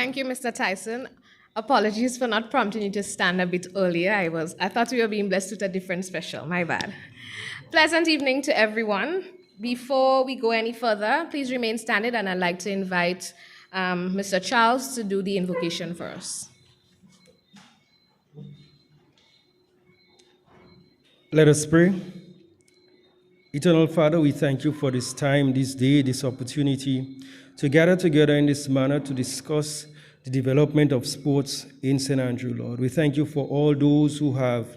Thank you, Mr. Tyson. Apologies for not prompting you to stand a bit earlier. I thought we were being blessed with a different special. My bad. Pleasant evening to everyone. Before we go any further, please remain standing, and I'd like to invite Mr. Charles to do the invocation for us. Let us pray. Eternal Father, we thank you for this time, this day, this opportunity to gather together in this manner to discuss the development of sports in St. Andrew, Lord. We thank you for all those who have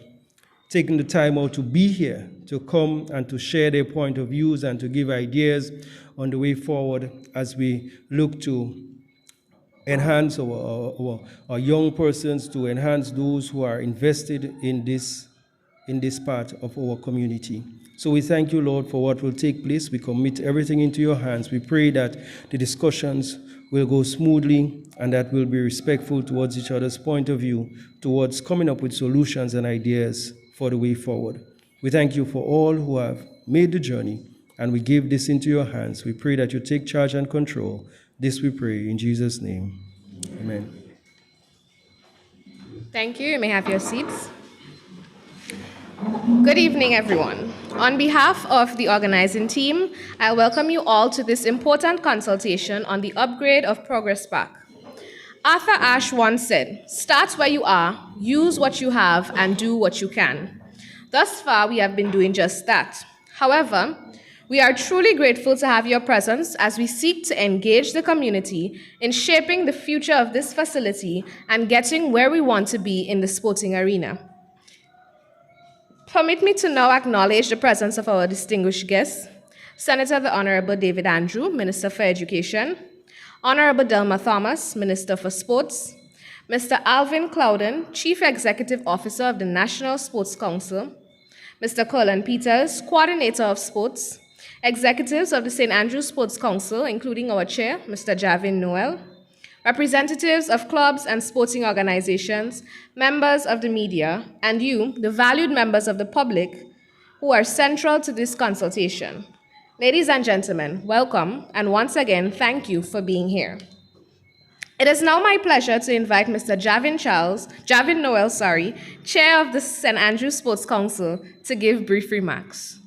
taken the time out to be here, to come and to share their point of views and to give ideas on the way forward as we look to enhance our young persons, to enhance those who are invested in this part of our community. So we thank you, Lord, for what will take place. We commit everything into your hands. We pray that the discussions will go smoothly and that we'll be respectful towards each other's point of view, towards coming up with solutions and ideas for the way forward. We thank you for all who have made the journey, and we give this into your hands. We pray that you take charge and control. This we pray in Jesus' name. Amen. Thank you. You may have your seats. Good evening, everyone. On behalf of the organizing team, I welcome you all to this important consultation on the upgrade of Progress Park. Arthur Ashe once said, "Start where you are, use what you have, and do what you can." Thus far, we have been doing just that. However, we are truly grateful to have your presence as we seek to engage the community in shaping the future of this facility and getting where we want to be in the sporting arena. Permit me to now acknowledge the presence of our distinguished guests, Senator the Honorable David Andrew, Minister for Education, Honorable Delma Thomas, Minister for Sports, Mr. Alvin Clouden, Chief Executive Officer of the National Sports Council, Mr. Colin Peters, Coordinator of Sports, executives of the St. Andrew Sports Council, including our chair, Mr. Javin Noel, representatives of clubs and sporting organizations, members of the media, and you, the valued members of the public, who are central to this consultation. Ladies and gentlemen, welcome, and once again, thank you for being here. It is now my pleasure to invite Mr. Javin Noel, Chair of the St. Andrew Sports Council, to give brief remarks.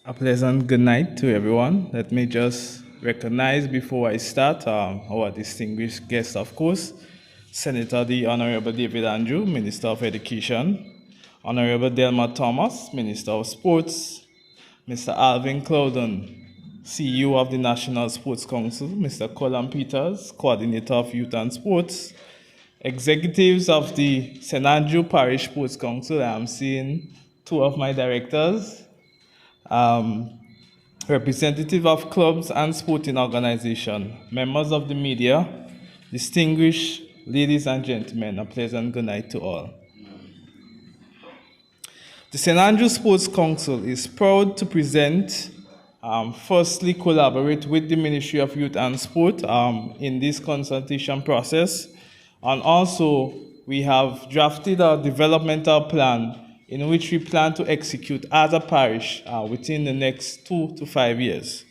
A pleasant good night to everyone. Let me just recognize before I start our distinguished guest, of course, Senator the Honorable David Andrew, Minister of Education, Honorable Delma Thomas, Minister of Sports, Mr. Alvin Clouden, CEO of the National Sports Council, Mr. Colin Peters, Coordinator of Youth and Sports, executives of the St. Andrew Parish Sports Council. I'm seeing two of my directors, representative of clubs and sporting organizations, members of the media, distinguished ladies and gentlemen, a pleasant good night to all. The St. Andrew Sports Council is proud to present, firstly collaborate with the Ministry of Youth and Sport in this consultation process, and also we have drafted a developmental plan in which we plan to execute as a parish within the next 2 to 5 years.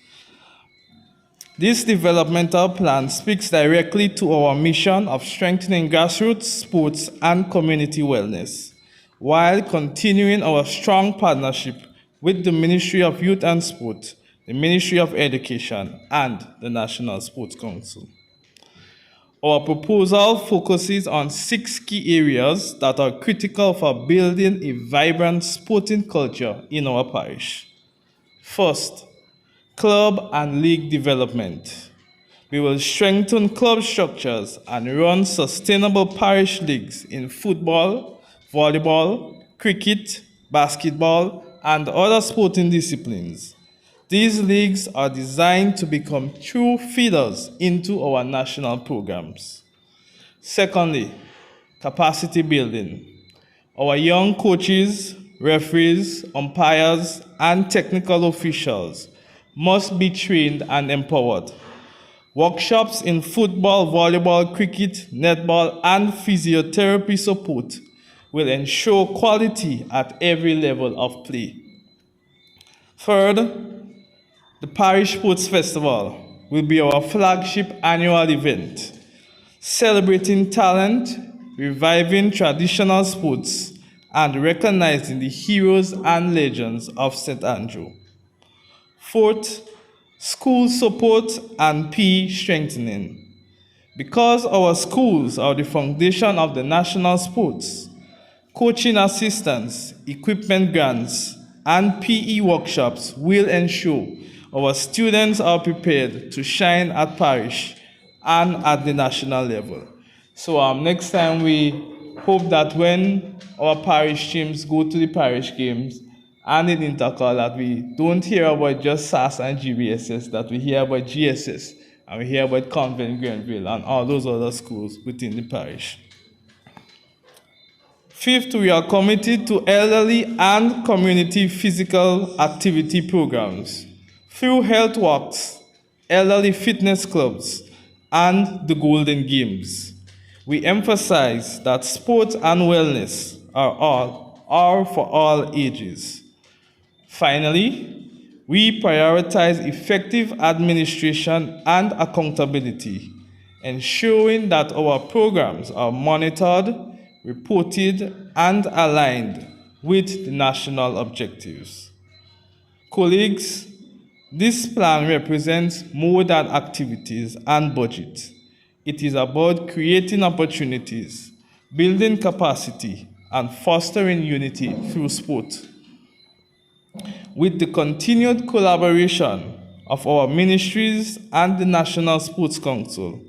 This developmental plan speaks directly to our mission of strengthening grassroots sports and community wellness, while continuing our strong partnership with the Ministry of Youth and Sport, the Ministry of Education, and the National Sports Council. Our proposal focuses on 6 key areas that are critical for building a vibrant sporting culture in our parish. First, club and league development. We will strengthen club structures and run sustainable parish leagues in football, volleyball, cricket, basketball, and other sporting disciplines. These leagues are designed to become true feeders into our national programs. Secondly, capacity building. Our young coaches, referees, umpires, and technical officials must be trained and empowered. Workshops in football, volleyball, cricket, netball, and physiotherapy support will ensure quality at every level of play. Third, the Parish Sports Festival will be our flagship annual event, celebrating talent, reviving traditional sports, and recognizing the heroes and legends of St. Andrew. Fourth, school support and PE strengthening. Because our schools are the foundation of the national sports, coaching assistance, equipment grants, and PE workshops will ensure our students are prepared to shine at parish and at the national level. So next time we hope that when our parish teams go to the parish games and in intercall, that we don't hear about just SAS and GBSS, that we hear about GSS, and we hear about Convent Grenville and all those other schools within the parish. Fifth, we are committed to elderly and community physical activity programs through health walks, elderly fitness clubs, and the Golden Games. We emphasize that sports and wellness are for all ages. Finally, we prioritize effective administration and accountability, ensuring that our programs are monitored, reported, and aligned with the national objectives. Colleagues, this plan represents more than activities and budget. It is about creating opportunities, building capacity, and fostering unity through sport. With the continued collaboration of our ministries and the National Sports Council,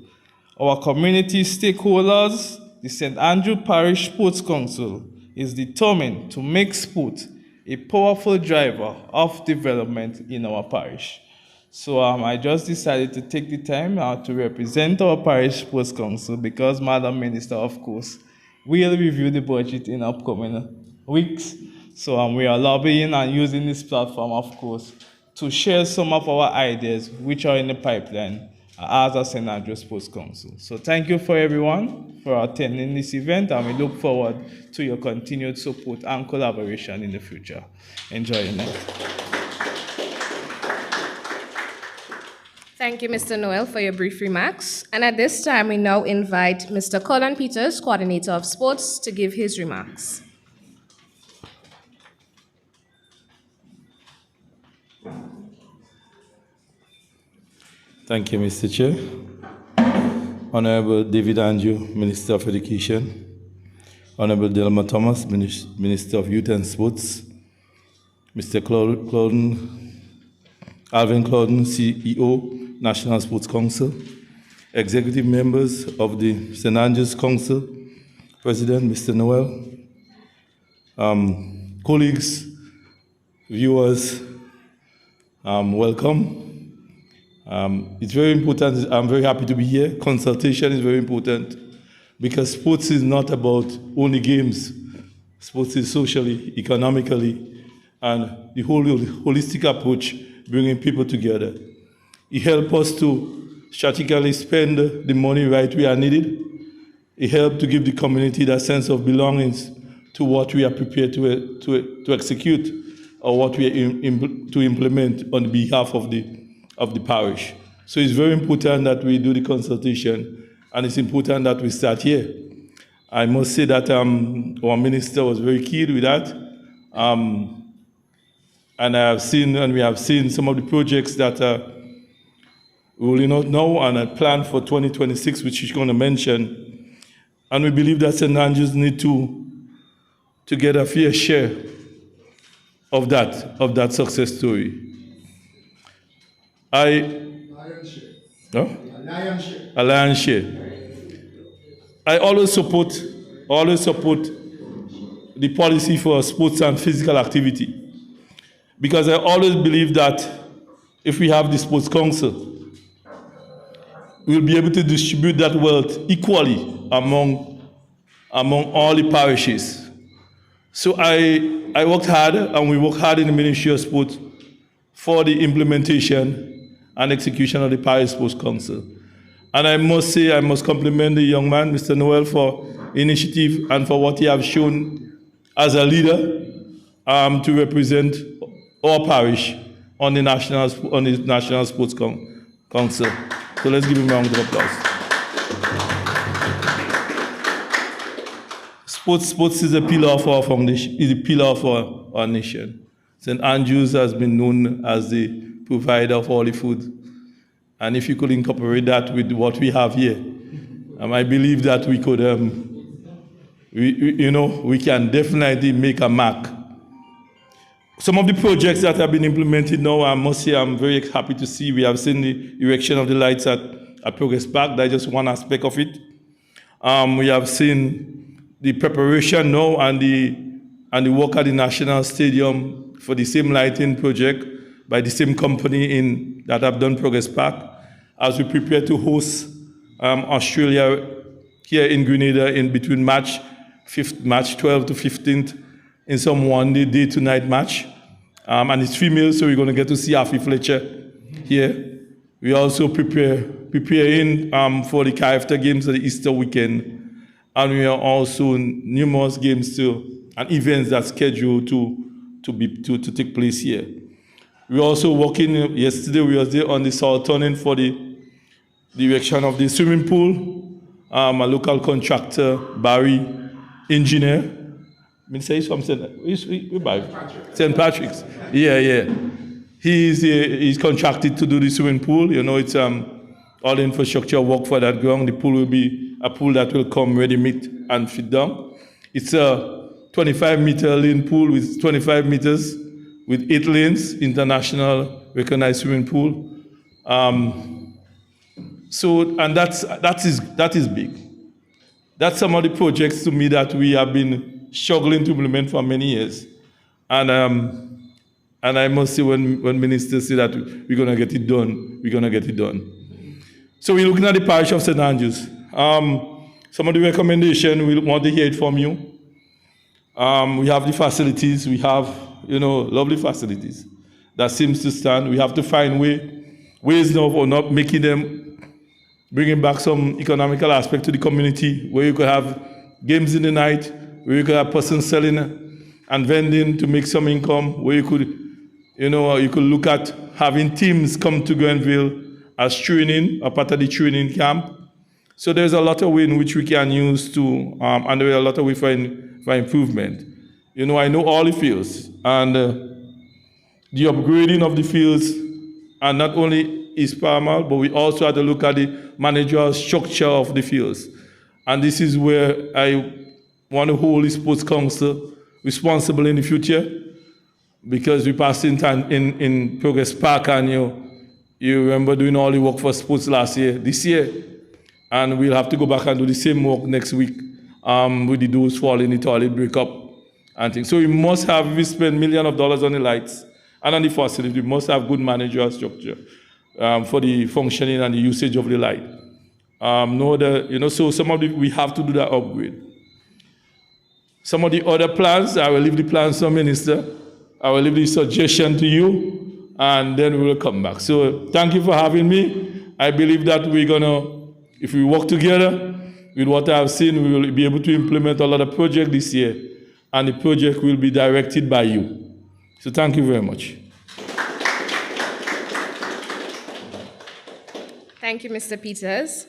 our community stakeholders, the St. Andrew Parish Sports Council is determined to make sport a powerful driver of development in our parish. So I just decided to take the time to represent our Parish Sports Council because Madam Minister, of course, will review the budget in upcoming weeks. So we are lobbying and using this platform, of course, to share some of our ideas which are in the pipeline as a St. Andrew Sports Council. So thank you for everyone for attending this event, and we look forward to your continued support and collaboration in the future. Enjoy your night. Thank you, Mr. Noel, for your brief remarks. And at this time, we now invite Mr. Colin Peters, Coordinator of Sports, to give his remarks. Thank you, Mr. Chair. Honorable David Andrew, Minister of Education. Honorable Delma Thomas, Minister of Youth and Sports. Mr. Alvin Clouden, CEO, National Sports Council. Executive members of the St. Andrews Council. President, Mr. Noel. Colleagues, viewers, welcome. It's very important. I'm very happy to be here. Consultation is very important because sports is not about only games. Sports is socially, economically, and the whole holistic approach, bringing people together. It helps us to strategically spend the money right where needed. It helps to give the community that sense of belongings to what we are prepared to execute or what we are to implement on behalf of the parish. So it's very important that we do the consultation, and it's important that we start here. I must say that our minister was very keen with that. And we have seen some of the projects that we will not know and I plan for 2026, which she's going to mention. And we believe that St. Andrews need to get a fair share of that success story. A lion's share. I always support the policy for sports and physical activity because I always believe that if we have the sports council, we'll be able to distribute that wealth equally among all the parishes. So I worked hard, and we worked hard in the Ministry of Sport for the implementation and execution of the Parish Sports Council. And I must say, I must compliment the young man, Mr. Noel, for initiative and for what he has shown as a leader to represent our parish on the National Sports Council. So let's give him a round of applause. Sports is a pillar of our foundation, is a pillar of our nation. St. Andrews has been known as the provider of all the food. And if you could incorporate that with what we have here, I believe that we could, we can definitely make a mark. Some of the projects that have been implemented now, I must say I'm very happy to see. We have seen the erection of the lights at Progress Park. That's just one aspect of it. We have seen the preparation now and the work at the National Stadium for the same lighting project by the same company that have done Progress Park, as we prepare to host Australia here in Grenada in between March 12th to 15th in some one-day to night match. And it's female, so we're going to get to see Afi Fletcher here. We also preparing for the Carifta Games at the Easter weekend. And we are also numerous games and events that are scheduled to take place here. We're also working, yesterday we were there on the South Turning for the erection of the swimming pool. A local contractor, Barry, engineer. Say something. St. Patrick's. Yeah. He's contracted to do the swimming pool. It's all the infrastructure work for that ground. The pool will be a pool that will come ready-made and fit down. It's a 25-meter lane pool with 25 meters with 8 lanes, international recognized swimming pool. That is big. That's some of the projects to me that we have been struggling to implement for many years. And I must say when ministers say that we're going to get it done, we're going to get it done. So we're looking at the parish of St. Andrews. Some of the recommendations, we want to hear it from you. We have the facilities. We have, lovely facilities that seems to stand. We have to find ways now of not making them, bringing back some economical aspect to the community, where you could have games in the night, where you could have persons selling and vending to make some income, where you could, you could look at having teams come to Grenville as training, a part of the training camp. So there's a lot of ways in which we can use to, and there are a lot of ways for improvement. I know all the fields, and the upgrading of the fields, and not only is paramount, but we also have to look at the managerial structure of the fields. And this is where I want to hold the Sports Council responsible in the future, because we passed in Progress Park, and you remember doing all the work for sports this year, and we'll have to go back and do the same work next week with the doors falling, the toilet break up, and things. So we must have, we spend millions of dollars on the lights and on the facility, we must have good managerial structure for the functioning and the usage of the light. So some of we have to do that upgrade. Some of the other plans, I will leave the plans to Minister. I will leave the suggestion to you, and then we will come back. So thank you for having me. I believe that we're going to, if we work together with what I've seen, we will be able to implement a lot of projects this year, and the project will be directed by you. So thank you very much. Thank you, Mr. Peters.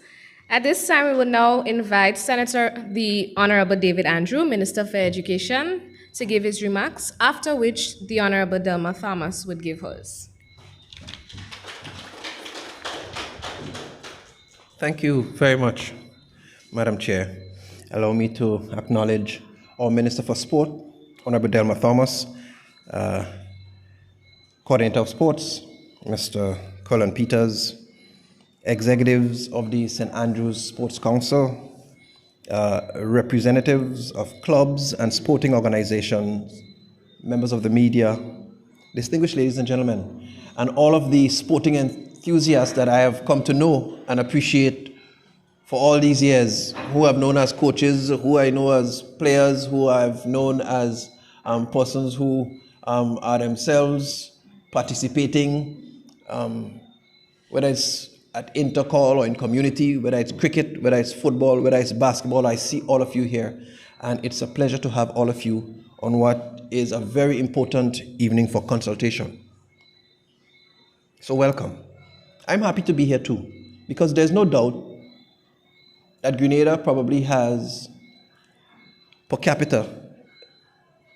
At this time, we will now invite Senator the Honorable David Andrew, Minister for Education, to give his remarks, after which the Honorable Delma Thomas would give hers. Thank you very much, Madam Chair. Allow me to acknowledge our Minister for Sport, Honorable Delma Thomas, Coordinator of Sports, Mr. Colin Peters, executives of the St. Andrews Sports Council, representatives of clubs and sporting organizations, members of the media, distinguished ladies and gentlemen, and all of the sporting enthusiasts that I have come to know and appreciate for all these years, who I've known as coaches, who I know as players, who I've known as persons who are themselves participating, whether it's at intercall or in community, whether it's cricket, whether it's football, whether it's basketball. I see all of you here, and it's a pleasure to have all of you on what is a very important evening for consultation. So welcome. I'm happy to be here too, because there's no doubt that Grenada probably has, per capita,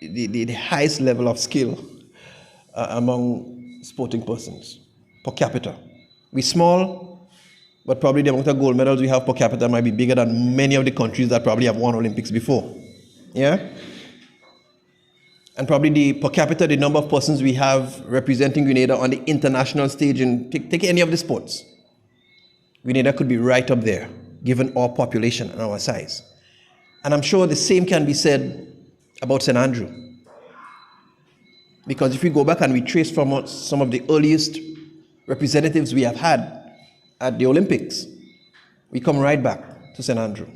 the highest level of skill among sporting persons, per capita. We're small, but probably the amount of gold medals we have per capita might be bigger than many of the countries that probably have won Olympics before. Yeah? And probably the per capita, the number of persons we have representing Grenada on the international stage, and take any of the sports, Grenada could be right up there, given our population and our size. And I'm sure the same can be said about St. Andrew. Because if we go back and we trace from some of the earliest representatives we have had at the Olympics, we come right back to St. Andrew.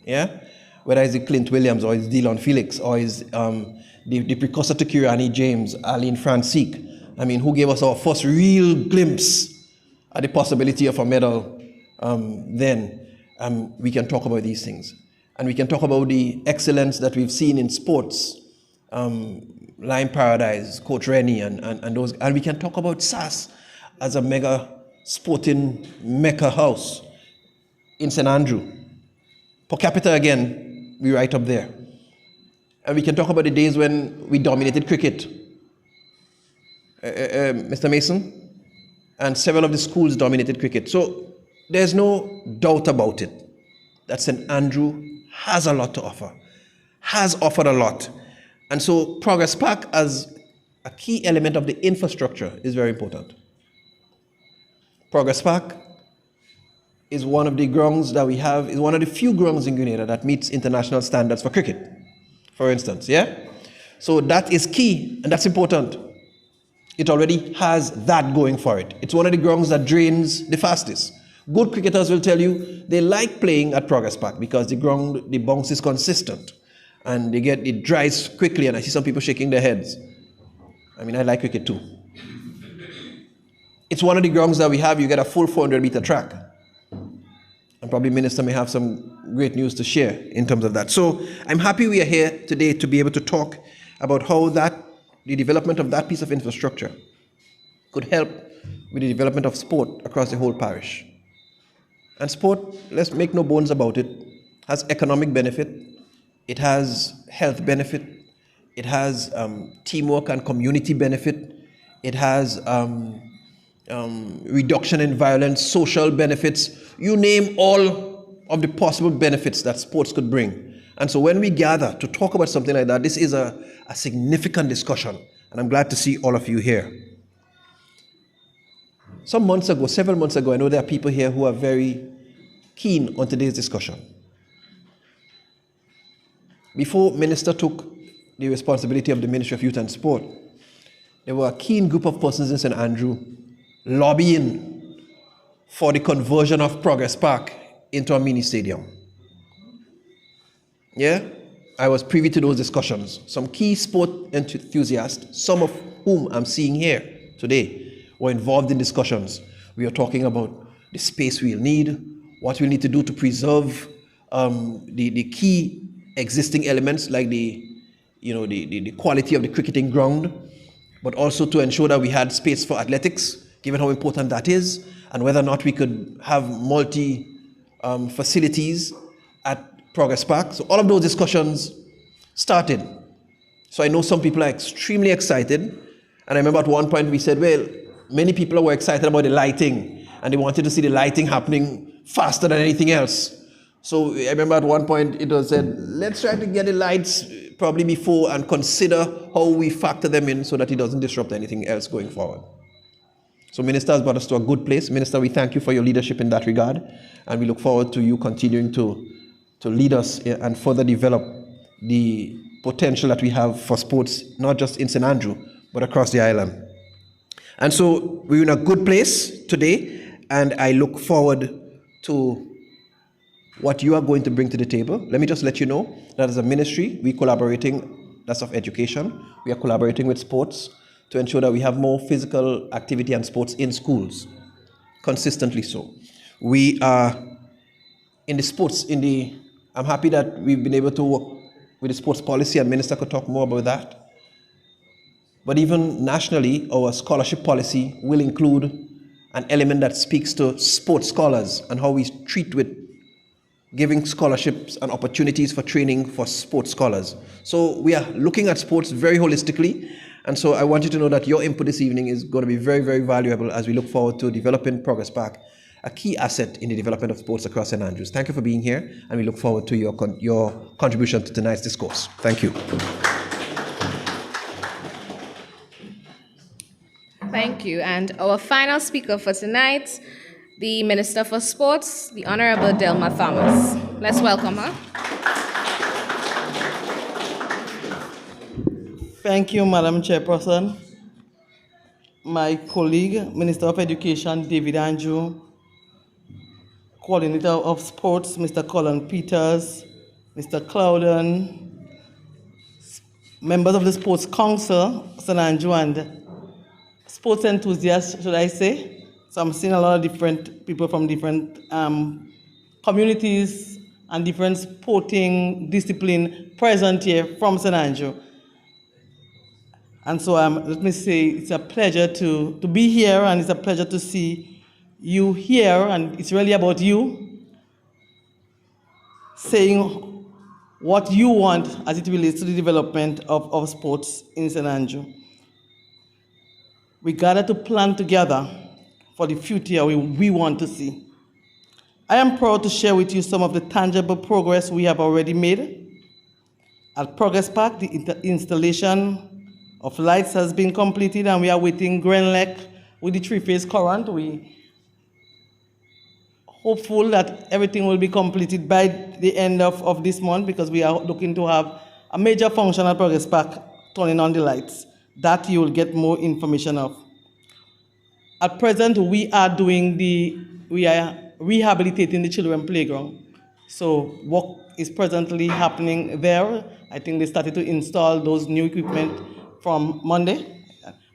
Yeah? Whether it's Clint Williams, or it's Dillon Felix, or it's the precursor to Kirani James, Aline Francique. I mean, who gave us our first real glimpse at the possibility of a medal then. We can talk about these things. And we can talk about the excellence that we've seen in sports, Lime Paradise, Coach Rennie, and those. And we can talk about SAS as a mega sporting mecca house in St. Andrew. Per capita, again, we're right up there. And we can talk about the days when we dominated cricket. Mr. Mason? And several of the schools dominated cricket. So there's no doubt about it that St. Andrew has a lot to offer, has offered a lot. And so Progress Park as a key element of the infrastructure is very important. Progress Park is one of the grounds that we have, is one of the few grounds in Grenada that meets international standards for cricket, for instance, yeah? So that is key, and that's important. It already has that going for it. It's one of the grounds that drains the fastest. Good cricketers will tell you they like playing at Progress Park because the ground, the bounce is consistent, and it dries quickly, and I see some people shaking their heads. I mean, I like cricket too. It's one of the grounds that we have, you get a full 400-meter track. And probably Minister may have some great news to share in terms of that. So I'm happy we are here today to be able to talk about how the development of that piece of infrastructure could help with the development of sport across the whole parish. And sport, let's make no bones about it, has economic benefit, it has health benefit, it has teamwork and community benefit, it has reduction in violence, social benefits, you name all of the possible benefits that sports could bring. And so when we gather to talk about something like that, this is a significant discussion, and I'm glad to see all of you here. Several months ago, I know there are people here who are very keen on today's discussion. Before Minister took the responsibility of the Ministry of Youth and Sport, there were a keen group of persons in St. Andrew lobbying for the conversion of Progress Park into a mini stadium. Yeah? I was privy to those discussions. Some key sport enthusiasts, some of whom I'm seeing here today, were involved in discussions. We are talking about the space we'll need, what we'll need to do to preserve the key existing elements like the quality of the cricketing ground, but also to ensure that we had space for athletics, given how important that is, and whether or not we could have facilities at Progress Park. So all of those discussions started. So I know some people are extremely excited, and I remember at one point we said, well, many people were excited about the lighting, and they wanted to see the lighting happening faster than anything else. So I remember at one point it was said, let's try to get the lights probably before and consider how we factor them in so that it doesn't disrupt anything else going forward. So Minister has brought us to a good place. Minister, we thank you for your leadership in that regard, and we look forward to you continuing to lead us and further develop the potential that we have for sports, not just in St. Andrew, but across the island. And so we're in a good place today, and I look forward to what you are going to bring to the table. Let me just let you know that as a ministry, we're collaborating, that's of education, we are collaborating with sports to ensure that we have more physical activity and sports in schools, consistently so. We are in the sports, I'm happy that we've been able to work with the sports policy, and Minister could talk more about that. But even nationally, our scholarship policy will include an element that speaks to sports scholars and how we treat with giving scholarships and opportunities for training for sports scholars. So we are looking at sports very holistically. And so I want you to know that your input this evening is going to be very, very valuable as we look forward to developing Progress Park, a key asset in the development of sports across St. Andrews. Thank you for being here, and we look forward to your contribution to tonight's discourse. Thank you. Thank you. And our final speaker for tonight, the Minister for Sports, the Honorable Delma Thomas. Let's welcome her. Thank you, Madam Chairperson. My colleague, Minister of Education, David Andrew, Coordinator of Sports, Mr. Colin Peters, Mr. Clouden, members of the Sports Council, St. Andrew, and sports enthusiasts, should I say. So I'm seeing a lot of different people from different communities and different sporting discipline present here from St. Andrew. And so let me say it's a pleasure to be here, and it's a pleasure to see you here, and it's really about you saying what you want as it relates to the development of sports in St. Andrew. We gather to plan together for the future we want to see. I am proud to share with you some of the tangible progress we have already made. At Progress Park, the installation of lights has been completed, and we are waiting Grenlec with the three-phase current. We hopeful that everything will be completed by the end of this month, because we are looking to have a major function at Progress Park turning on the lights. That you will get more information of. At present, we are rehabilitating the children playground. So work is presently happening there. I think they started to install those new equipment from Monday.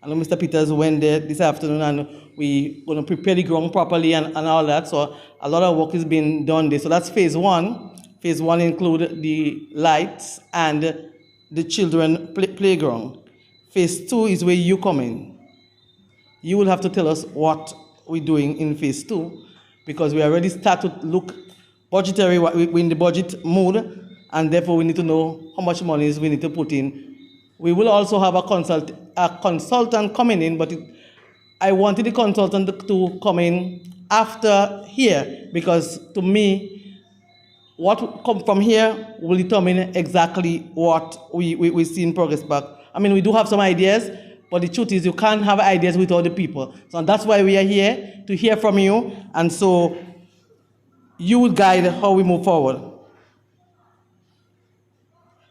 I know Mr. Peters went there this afternoon, and we're going to prepare the ground properly and all that. So a lot of work is being done there. So that's phase one. Phase one includes the lights and the children playground. Phase two is where you come in. You will have to tell us what we're doing in phase two, because we already start to look budgetary, we're in the budget mode, and therefore we need to know how much money we need to put in. We will also have a consultant coming in, but I wanted the consultant to come in after here, because to me, what comes from here will determine exactly what we see in Progress Park. I mean, we do have some ideas, but the truth is you can't have ideas without the people. So that's why we are here, to hear from you, and so you will guide how we move forward.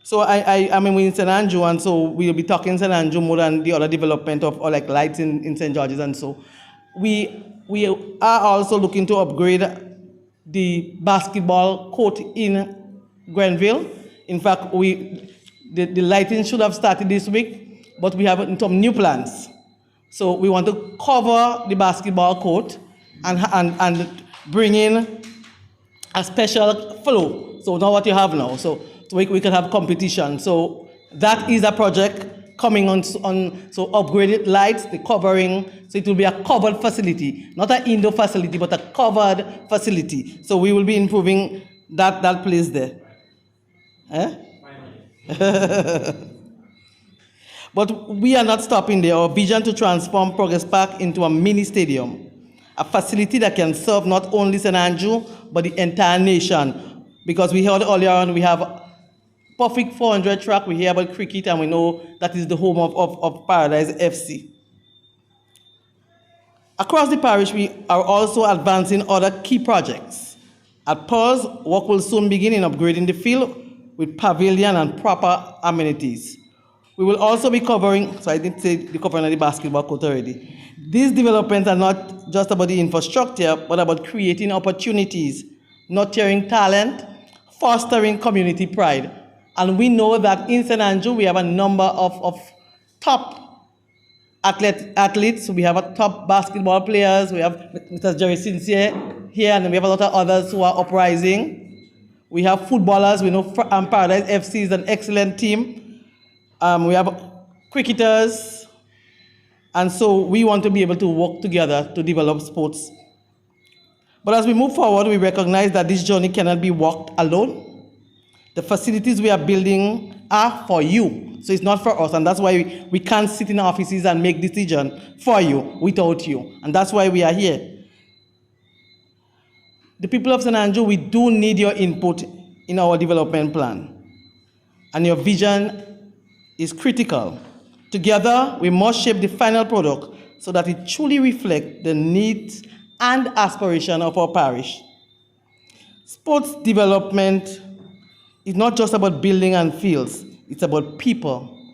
So I mean, we're in St. Andrew, and so we'll be talking St. Andrew more than the other development of like lights in St. George's, and so we are also looking to upgrade the basketball court in Grenville. In fact, the lighting should have started this week, but we have some new plans. So we want to cover the basketball court and bring in a special flow. So now what you have now, so we can have competition. So that is a project coming on so upgraded lights, the covering, so it will be a covered facility, not an indoor facility, but a covered facility. So we will be improving that place there. Eh? But we are not stopping there. Our vision to transform Progress Park into a mini stadium, a facility that can serve not only St. Andrew, but the entire nation. Because we heard earlier on, we have perfect 400 track, we hear about cricket, and we know that is the home of Paradise FC. Across the parish, we are also advancing other key projects. At Pearls, work will soon begin in upgrading the field with pavilion and proper amenities. We will also be covering, so I didn't say the covering of the basketball court already. These developments are not just about the infrastructure, but about creating opportunities, nurturing talent, fostering community pride. And we know that in St. Andrew, we have a number of top athletes. We have a top basketball players. We have Mr. Jerry Sincere here, and we have a lot of others who are uprising. We have footballers. We know Paradise FC is an excellent team. We have cricketers. And so we want to be able to work together to develop sports. But as we move forward, we recognize that this journey cannot be walked alone. The facilities we are building are for you. So it's not for us. And that's why we can't sit in offices and make decisions for you without you. And that's why we are here. The people of St. Andrew, we do need your input in our development plan. And your vision is critical. Together, we must shape the final product so that it truly reflects the needs and aspiration of our parish. Sports development is not just about building and fields, it's about people.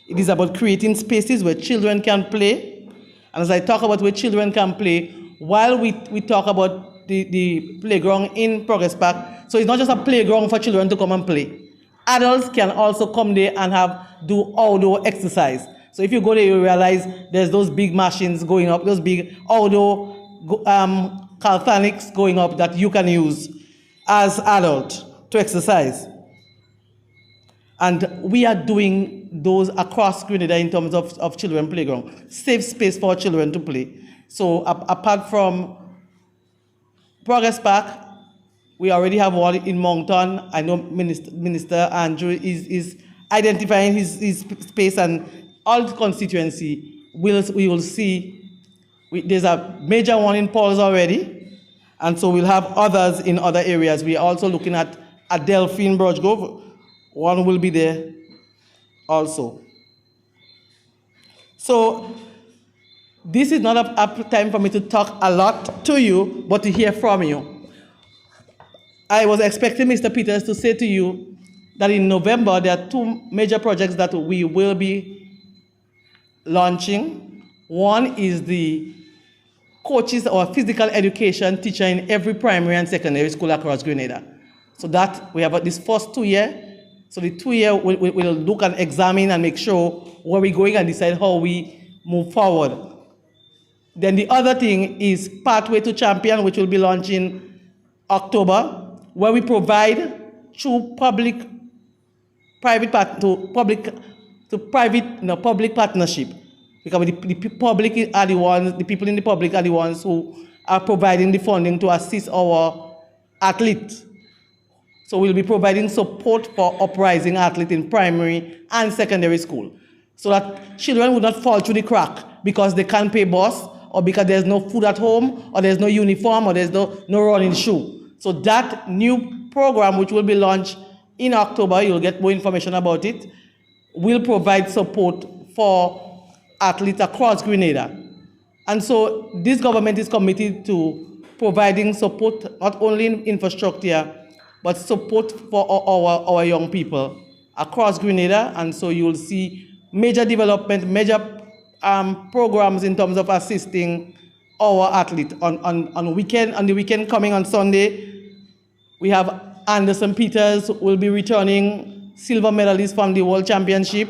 It is about creating spaces where children can play. And as I talk about where children can play, while we talk about the playground in Progress Park, so it's not just a playground for children to come and play. Adults can also come there and do outdoor exercise. So if you go there, you realize there's those big machines going up, those big outdoor calisthenics going up that you can use as adult to exercise. And we are doing those across Grenada in terms of children playground, safe space for children to play. So apart from Progress Park, we already have one in Moncton. I know Minister Andrew is identifying his space, and all the constituency we will see. There's a major one in Paul's already, and so we'll have others in other areas. We are also looking at Delphine Broggrove. One will be there also. So this is not a time for me to talk a lot to you, but to hear from you. I was expecting Mr. Peters to say to you that in November there are two major projects that we will be launching. One is the coaches or physical education teacher in every primary and secondary school across Grenada. So that we have this first 2 year. So the 2 year we'll look and examine and make sure where we're going and decide how we move forward. Then the other thing is Pathway to Champion, which will be launching October, where we provide through public partnership. Because the public are the ones, the people in the public are the ones who are providing the funding to assist our athletes. So we'll be providing support for uprising athletes in primary and secondary school, so that children would not fall through the crack because they can't pay bus, or because there's no food at home, or there's no uniform, or there's no running shoe. So that new program, which will be launched in October, you'll get more information about it, will provide support for athletes across Grenada. And so this government is committed to providing support, not only in infrastructure, but support for our young people across Grenada. And so you will see major development, major programs in terms of assisting our athletes. On the weekend coming on Sunday, we have Anderson Peters will be returning silver medalist from the World Championship.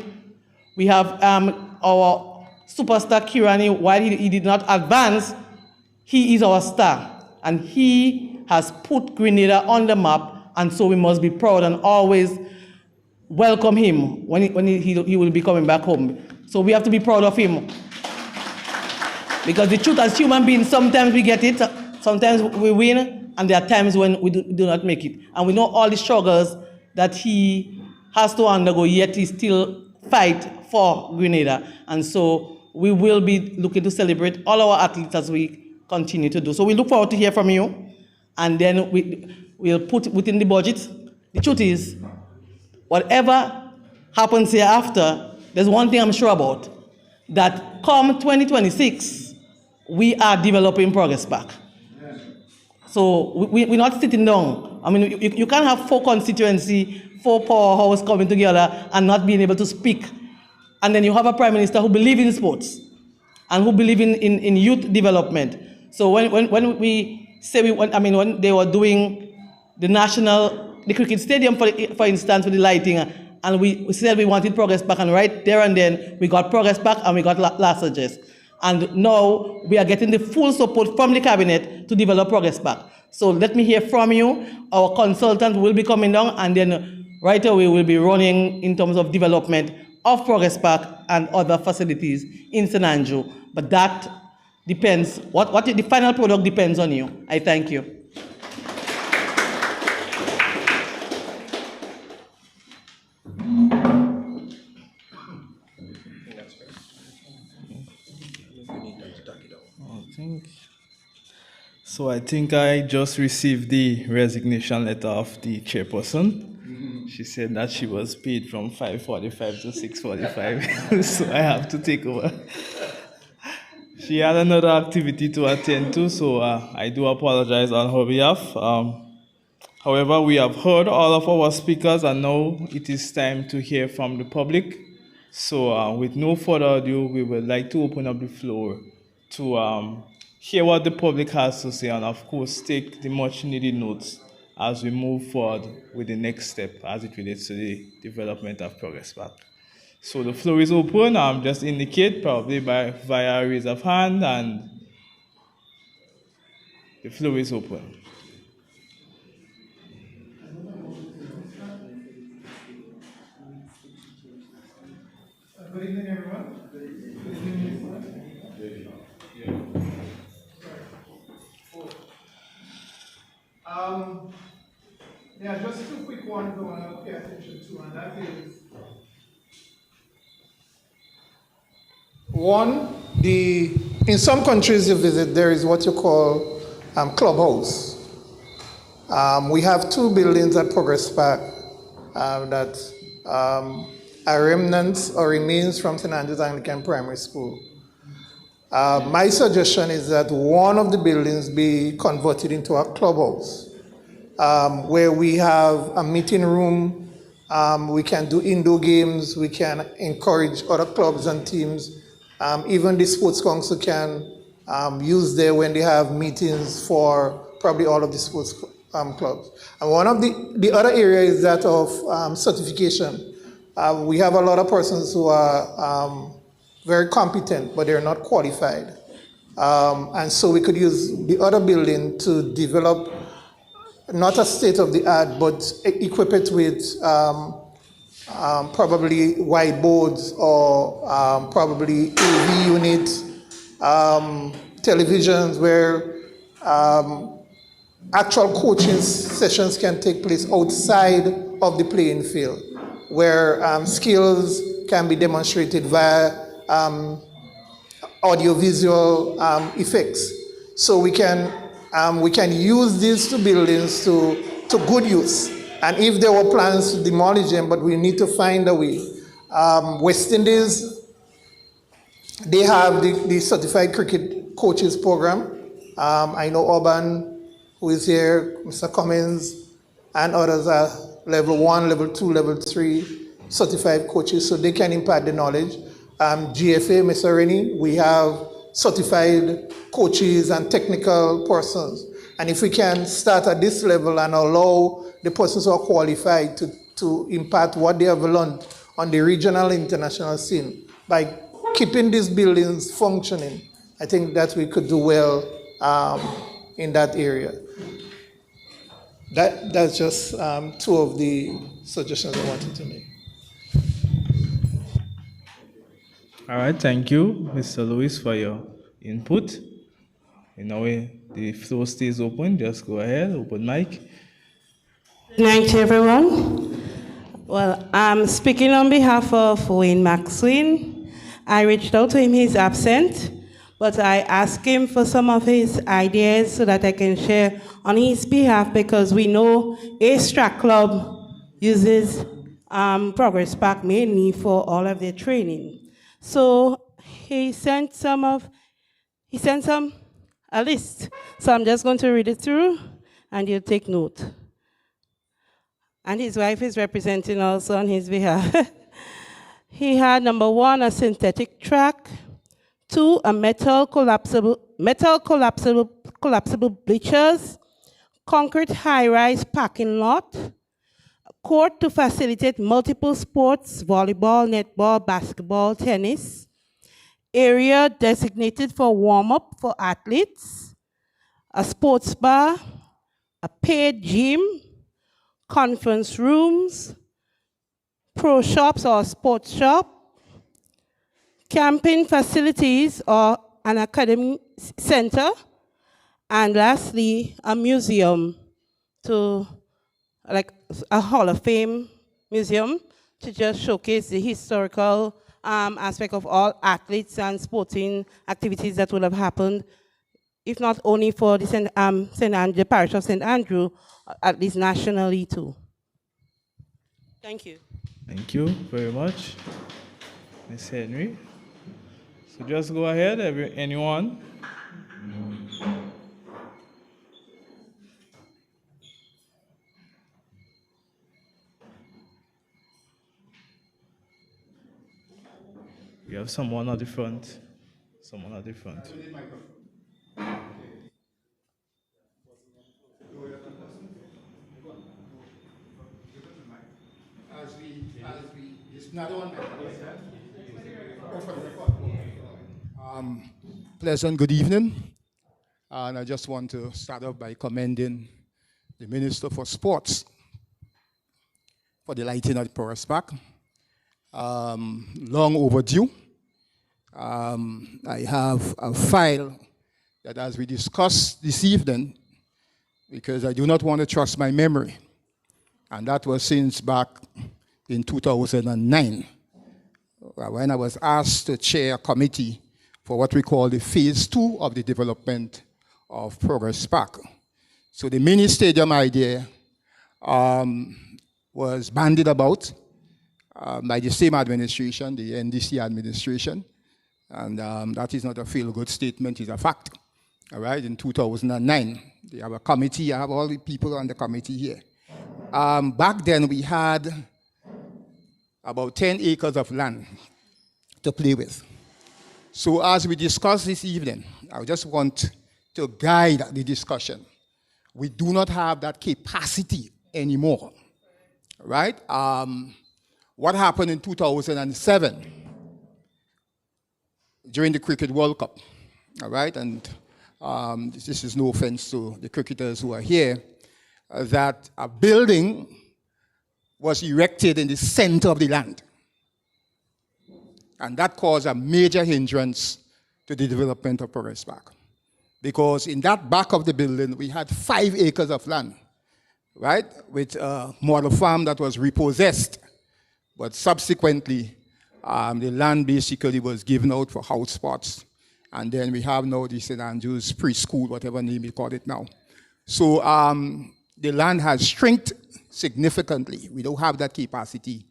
We have our superstar Kirani. While he did not advance, he is our star, and he has put Grenada on the map. And so we must be proud and always welcome him when he will be coming back home. So we have to be proud of him. Because the truth, as human beings, sometimes we get it, sometimes we win, and there are times when we do not make it. And we know all the struggles that he has to undergo, yet he still fight for Grenada. And so we will be looking to celebrate all our athletes as we continue to do. So we look forward to hear from you, and then we'll put within the budget. The truth is, whatever happens hereafter, there's one thing I'm sure about, that come 2026, we are developing Progress Park. So we're not sitting down. I mean, you can't have 4 constituency, 4 powerhouse coming together and not being able to speak. And then you have a prime minister who believes in sports and who believes in youth development. So when we say when they were doing the cricket stadium, for instance, with the lighting, and we said we wanted Progress Park, and right there and then we got Progress Park and we got Lassages. And now we are getting the full support from the cabinet to develop Progress Park. So let me hear from you. Our consultant will be coming down, and then right away we'll be running in terms of development of Progress Park and other facilities in St. Andrew. But that depends, what the final product depends on you. I thank you. I think I just received the resignation letter of the chairperson. She said that she was paid from 5:45 to 6:45, so I have to take over. She had another activity to attend to, so I do apologize on her behalf. However, we have heard all of our speakers, and now it is time to hear from the public. So with no further ado, we would like to open up the floor to hear what the public has to say, and of course, take the much needed notes as we move forward with the next step as it relates to the development of Progress Park. So the floor is open. Just indicate probably via raise of hand, and the floor is open. Good evening, everyone. Yeah, just two quick ones I want to pay attention to, and that is one, in some countries you visit, there is what you call clubhouse. We have two buildings at Progress Park that are remnants or remains from St. Andrew's Anglican Primary School. My suggestion is that one of the buildings be converted into a clubhouse, where we have a meeting room, we can do indoor games, we can encourage other clubs and teams. Even the Sports Council can use there when they have meetings for probably all of the sports clubs. And one of the other area is that of certification. We have a lot of persons who are very competent, but they're not qualified. And so we could use the other building to develop not a state-of-the-art, but equip it with probably whiteboards or probably AV units, televisions where actual coaching sessions can take place outside of the playing field, where skills can be demonstrated via audiovisual effects. So we can use these two buildings to good use. And if there were plans to demolish them, but we need to find a way. West Indies, they have the Certified Cricket Coaches Program. I know Urban, who is here, Mr. Cummins, and others are level 1, level 2, level 3 certified coaches, so they can impart the knowledge. GFA, Mr. Rennie, we have certified coaches and technical persons. And if we can start at this level and allow the persons who are qualified to impart what they have learned on the regional international scene by keeping these buildings functioning, I think that we could do well in that area. That's just two of the suggestions I wanted to make. All right, thank you, Mr. Lewis, for your input. In a way, the floor stays open. Just go ahead, open mic. Good night, everyone. Well, I'm speaking on behalf of Wayne Maxwin. I reached out to him, he's absent, but I asked him for some of his ideas so that I can share on his behalf, because we know Ace Track Club uses Progress Park mainly for all of their training. So he sent a list. So I'm just going to read it through and you'll take note. And his wife is representing also on his behalf. He had number 1, a synthetic track, 2, a metal collapsible bleachers, concrete high-rise parking lot, court to facilitate multiple sports, volleyball, netball, basketball, tennis, area designated for warm-up for athletes, a sports bar, a paid gym, conference rooms, pro shops or sports shop, camping facilities or an academic center, and lastly, a museum to, like a Hall of Fame museum to just showcase the historical aspect of all athletes and sporting activities that would have happened, if not only for the the parish of St. Andrew, at least nationally too. Thank you. Thank you very much, Ms. Henry. So just go ahead, anyone. We have someone at the front. Someone at the front. It's not on. Pleasant good evening. And I just want to start off by commending the Minister for Sports for the lighting of the Progress Park. Long overdue. I have a file that, as we discussed this evening, because I do not want to trust my memory, and that was since back in 2009, when I was asked to chair a committee for what we call the phase 2 of the development of Progress Park. So the mini stadium idea was bandied about by the same administration, the NDC administration, and that is not a feel-good statement, it's a fact. All right, in 2009, they have a committee, I have all the people on the committee here. Back then we had about 10 acres of land to play with. So as we discuss this evening, I just want to guide the discussion. We do not have that capacity anymore, right? What happened in 2007 during the Cricket World Cup, all right? And this is no offense to the cricketers who are here, that a building was erected in the center of the land. And that caused a major hindrance to the development of Progress Park. Because in that back of the building, we had 5 acres of land, right? With a model farm that was repossessed. But subsequently, the land basically was given out for house spots. And then we have now the St. Andrew's preschool, whatever name we call it now. So the land has shrinked significantly. We don't have that capacity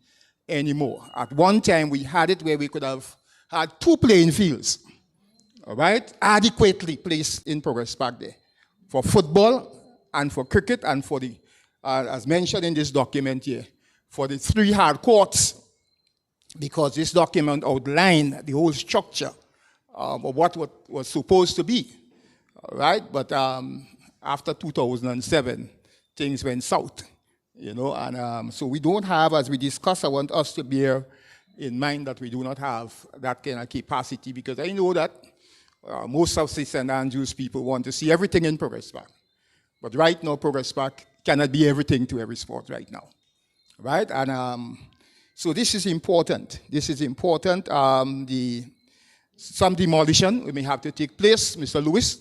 anymore. At one time, we had it where we could have had 2 playing fields, all right, adequately placed in Progress Park there, for football and for cricket and for the, as mentioned in this document here, for the 3 hard courts, because this document outlined the whole structure of what was supposed to be, all right? But after 2007, things went south, you know, and so we don't have, as we discussed, I want us to bear in mind that we do not have that kind of capacity, because I know that most of St. Andrews people want to see everything in Progress Park. But right now, Progress Park cannot be everything to every sport right now, right? And so this is important. This is important. Some demolition may have to take place, Mr. Lewis.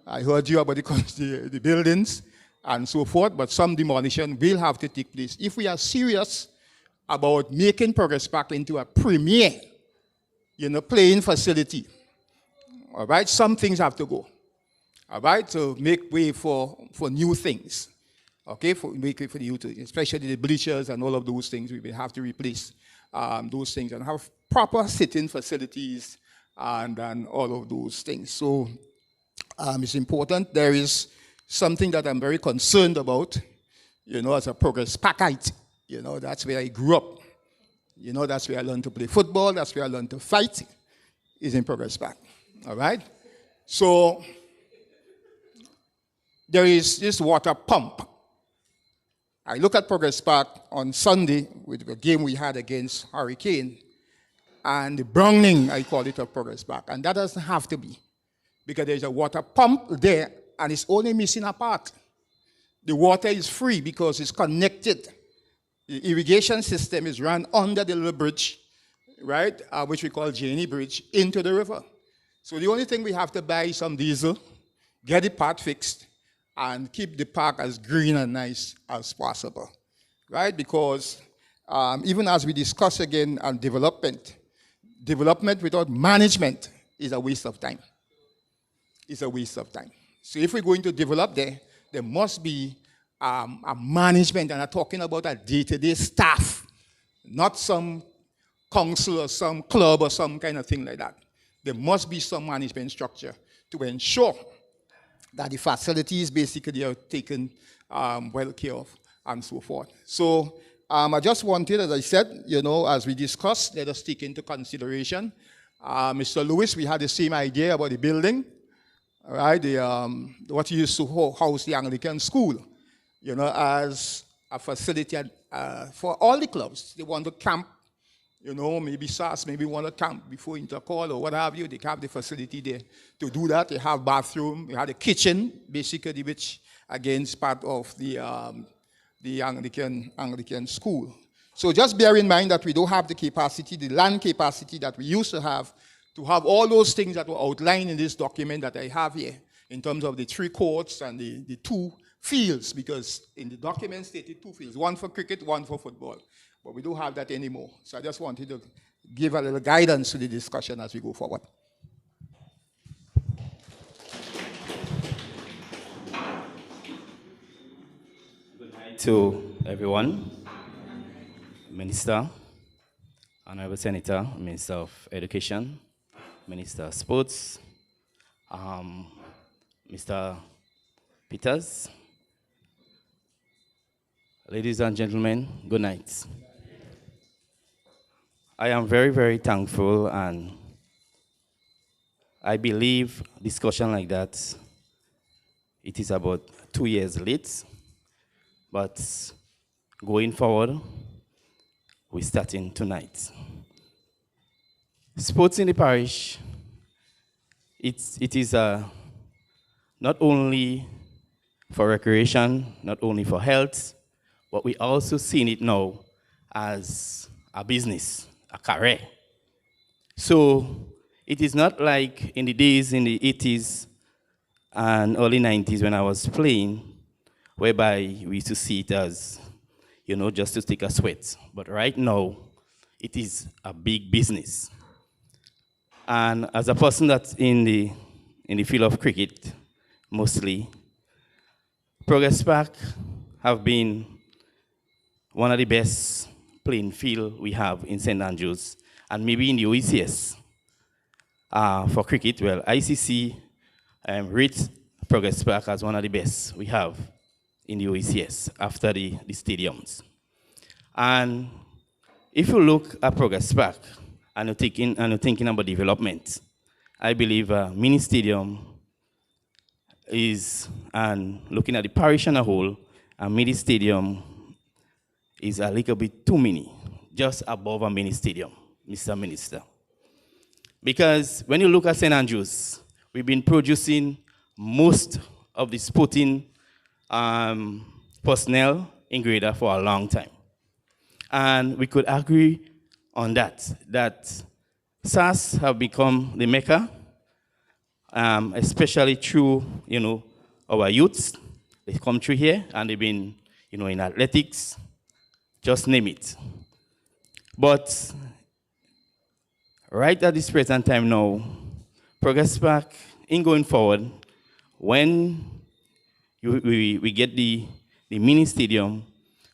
I heard you about the buildings and so forth, but some demolition will have to take place. If we are serious about making Progress Park into a premier, you know, playing facility, all right, some things have to go, all right, to make way for new things, okay, make way for new things, especially the bleachers and all of those things. We will have to replace those things and have proper sitting facilities and all of those things. So it's important. There is something that I'm very concerned about, you know, as a Progress Parkite. You know, that's where I grew up. You know, that's where I learned to play football. That's where I learned to fight, is in Progress Park. All right? So there is this water pump. I look at Progress Park on Sunday with the game we had against Hurricane, and the browning, I call it, of Progress Park. And that doesn't have to be, because there's a water pump there, and it's only missing a part. The water is free because it's connected. The irrigation system is run under the little bridge, right, which we call Janey Bridge, into the river. So the only thing we have to buy is some diesel, get the part fixed, and keep the park as green and nice as possible, right? Because even as we discuss again on development without management is a waste of time. It's a waste of time. So if we're going to develop there must be a management, and I'm talking about a day-to-day staff, not some council or some club or some kind of thing like that. There must be some management structure to ensure that the facilities basically are taken well care of and so forth. So I just wanted, as I said, as we discussed, let us take into consideration. Mr. Lewis, we had the same idea about the building, right? What used to house the Anglican school, as a facility for all the clubs. They want to camp, maybe SAS, maybe want to camp before intercall or what have you. They have the facility there to do that. They have bathroom, they have the kitchen, basically, which again is part of the Anglican school. So just bear in mind that we don't have the capacity, the land capacity that we used to have all those things that were outlined in this document that I have here, in terms of the 3 courts and the 2 fields, because in the document stated 2 fields, 1 for cricket, 1 for football. But we don't have that anymore. So I just wanted to give a little guidance to the discussion as we go forward. Good night to everyone. Minister, Honorable Senator, Minister of Education, Minister of Sports, Mr. Peters. Ladies and gentlemen, good night. I am very, very thankful, and I believe discussion like that, it is about 2 years late, but going forward, we're starting tonight. Sports in the parish, it is not only for recreation, not only for health, but we also seen it now as a business, a career. So it is not like in the days in the 80s and early 90s when I was playing, whereby we used to see it as, just to take a sweat. But right now, it is a big business. And as a person that's in the field of cricket, mostly, Progress Park have been one of the best playing field we have in St. Andrews, and maybe in the OECS. For cricket, well, ICC rates Progress Park as one of the best we have in the OECS after the stadiums. And if you look at Progress Park and you're thinking about development, I believe mini stadium is, and looking at the parish on a whole, a mini stadium is a little bit too many, just above a mini stadium, Mr. Minister. Because when you look at St. Andrews, we've been producing most of the sporting personnel in Greater for a long time. And we could agree on that SAS have become the mecca, especially through, our youths. They come through here and they've been, in athletics, just name it. But right at this present time now, Progress Park, in going forward, when we get the mini stadium,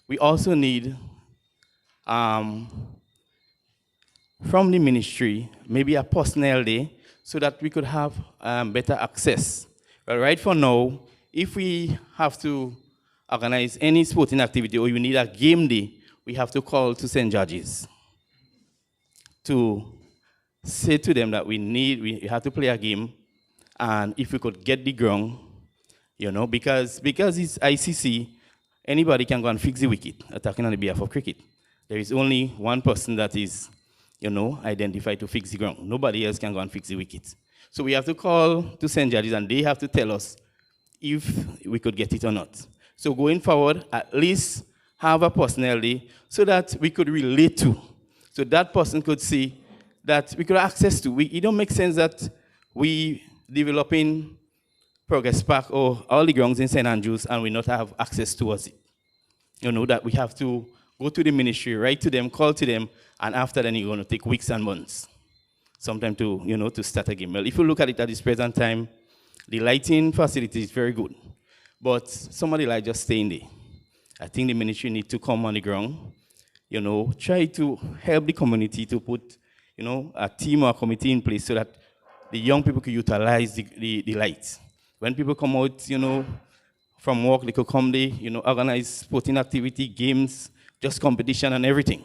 we also need, from the ministry, maybe a personnel day so that we could have better access. But right for now, if we have to organize any sporting activity or you need a game day, we have to call to St. George's to say to them that we have to play a game, and if we could get the ground, because it's ICC, anybody can go and fix the wicket, attacking on the behalf of cricket. There is only one person that is, identify to fix the ground. Nobody else can go and fix the wicket. So we have to call to St. Judges, and they have to tell us if we could get it or not. So going forward, at least have a personality so that we could relate to. So that person could see that we could have access to. It don't make sense that we developing Progress Park or all the grounds in St. Andrews and we not have access towards it. That we have to go to the ministry, write to them, call to them, and after then it's going to take weeks and months, sometime to, to start again. Well, if you look at it at this present time, the lighting facility is very good, but some of the light just staying there. I think the ministry need to come on the ground, try to help the community to put, a team or a committee in place so that the young people could utilize the lights. When people come out, from work, they could come there, organize sporting activity, games, just competition and everything.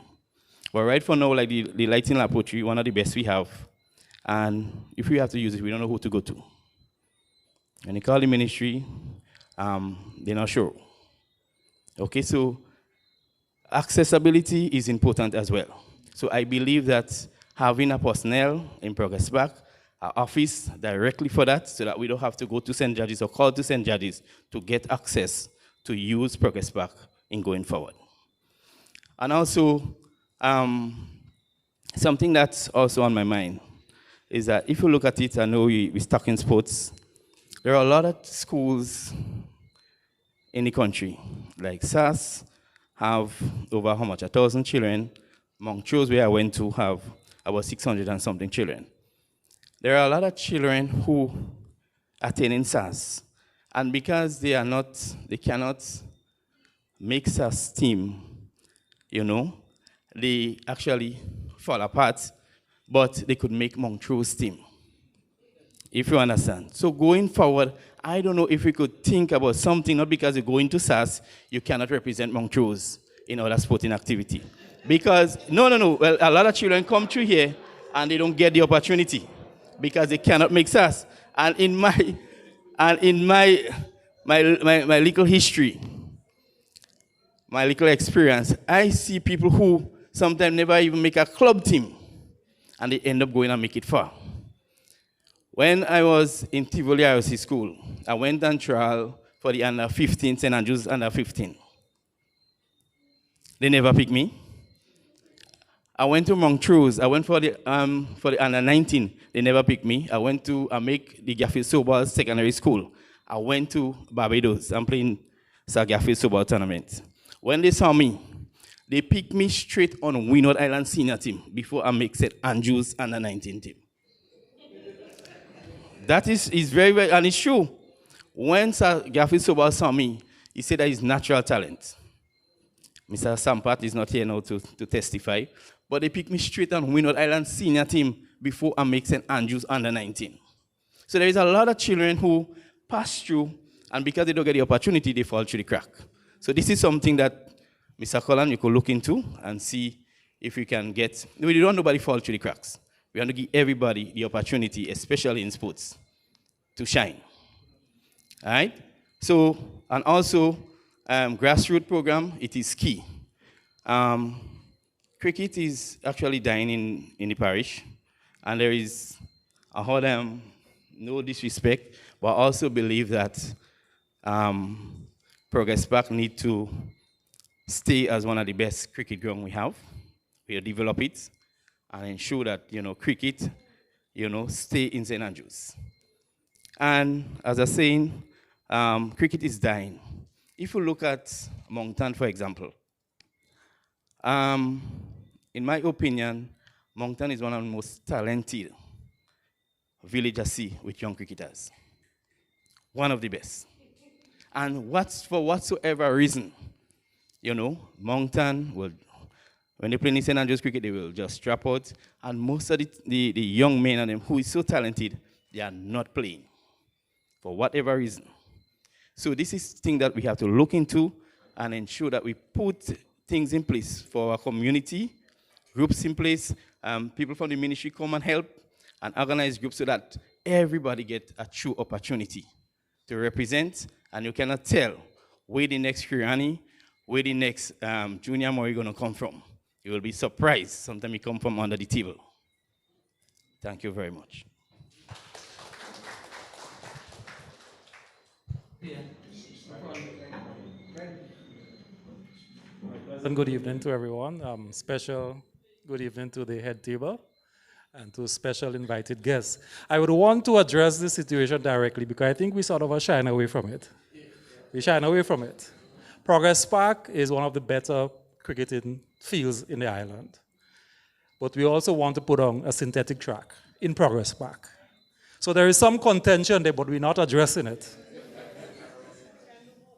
But right for now, like the lighting laboratory, one of the best we have. And if we have to use it, we don't know who to go to. When they call the ministry, they're not sure. Okay, so accessibility is important as well. So I believe that having a personnel in Progress Park, our office directly for that, so that we don't have to go to St. Judges or call to St. Judges to get access to use Progress Park in going forward. And also, something that's also on my mind is that if you look at it, I know we're stuck in sports. There are a lot of schools in the country, like SAS have over how much, 1,000 children. Montrose, where I went to, have about 600 and something children. There are a lot of children who attend in SAS, and because they cannot make SAS team, they actually fall apart, but they could make Montrose team, if you understand. So going forward, I don't know if we could think about something, not because you go into SAS, you cannot represent Montrose in other sporting activity. Because, no, well, a lot of children come through here and they don't get the opportunity because they cannot make SAS. And in my little history, my little experience, I see people who sometimes never even make a club team and they end up going and make it far. When I was in Tivoli IOC school, I went on trial for the under 15, St. Andrews under 15. They never picked me. I went to Montrose. I went for the under 19. They never picked me. I went to make the Gaffey Sobal Secondary School. I went to Barbados. I'm playing Sir Gaffey Sobal tournament. When they saw me, they picked me straight on Windward Island senior team before I make St. Andrews under 19 team. That is very, very, and it's true. When Sir Gaffey Sobal saw me, he said that he's natural talent. Mr. Sampat is not here now to testify, but they picked me straight on Windward Island senior team before I make St. Andrews under 19. So there is a lot of children who pass through, and because they don't get the opportunity, they fall through the crack. So this is something that, Mr. Colin, you could look into and see if we can get, we don't want nobody fall through the cracks. We want to give everybody the opportunity, especially in sports, to shine. All right? So, and also, grassroots program, it is key. Cricket is actually dying in the parish, and there is, I heard no disrespect, but I also believe that Progress Park need to stay as one of the best cricket grounds we have. We'll develop it and ensure that, cricket, stay in St. Andrews. And as I was saying, cricket is dying. If you look at Moncton, for example, in my opinion, Moncton is one of the most talented villages I see with young cricketers. One of the best. And for whatsoever reason, Moncton will, when they play in St. Andrews cricket, they will just drop out. And most of the young men and them who is so talented, they are not playing for whatever reason. So this is thing that we have to look into and ensure that we put things in place for our community, groups in place, people from the ministry come and help and organize groups so that everybody get a true opportunity to represent, and you cannot tell where the next Kirani, where the next junior Mori going to come from. You will be surprised. Sometimes you come from under the table. Thank you very much. And good evening to everyone. Special good evening to the head table and to special invited guests. I would want to address this situation directly because I think we sort of are shying away from it. We shying away from it. Progress Park is one of the better cricketing fields in the island. But we also want to put on a synthetic track in Progress Park. So there is some contention there, but we're not addressing it.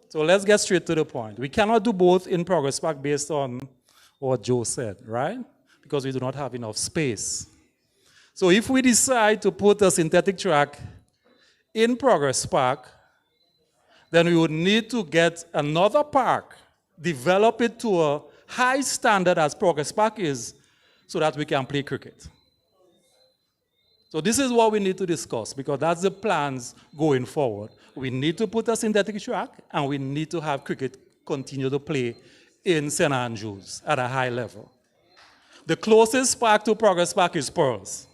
So let's get straight to the point. We cannot do both in Progress Park based on what Joe said, right? Because we do not have enough space. So if we decide to put a synthetic track in Progress Park, then we would need to get another park, develop it to a high standard as Progress Park is, so that we can play cricket. So this is what we need to discuss, because that's the plans going forward. We need to put a synthetic track, and we need to have cricket continue to play in St. Andrews at a high level. The closest park to Progress Park is Pearls.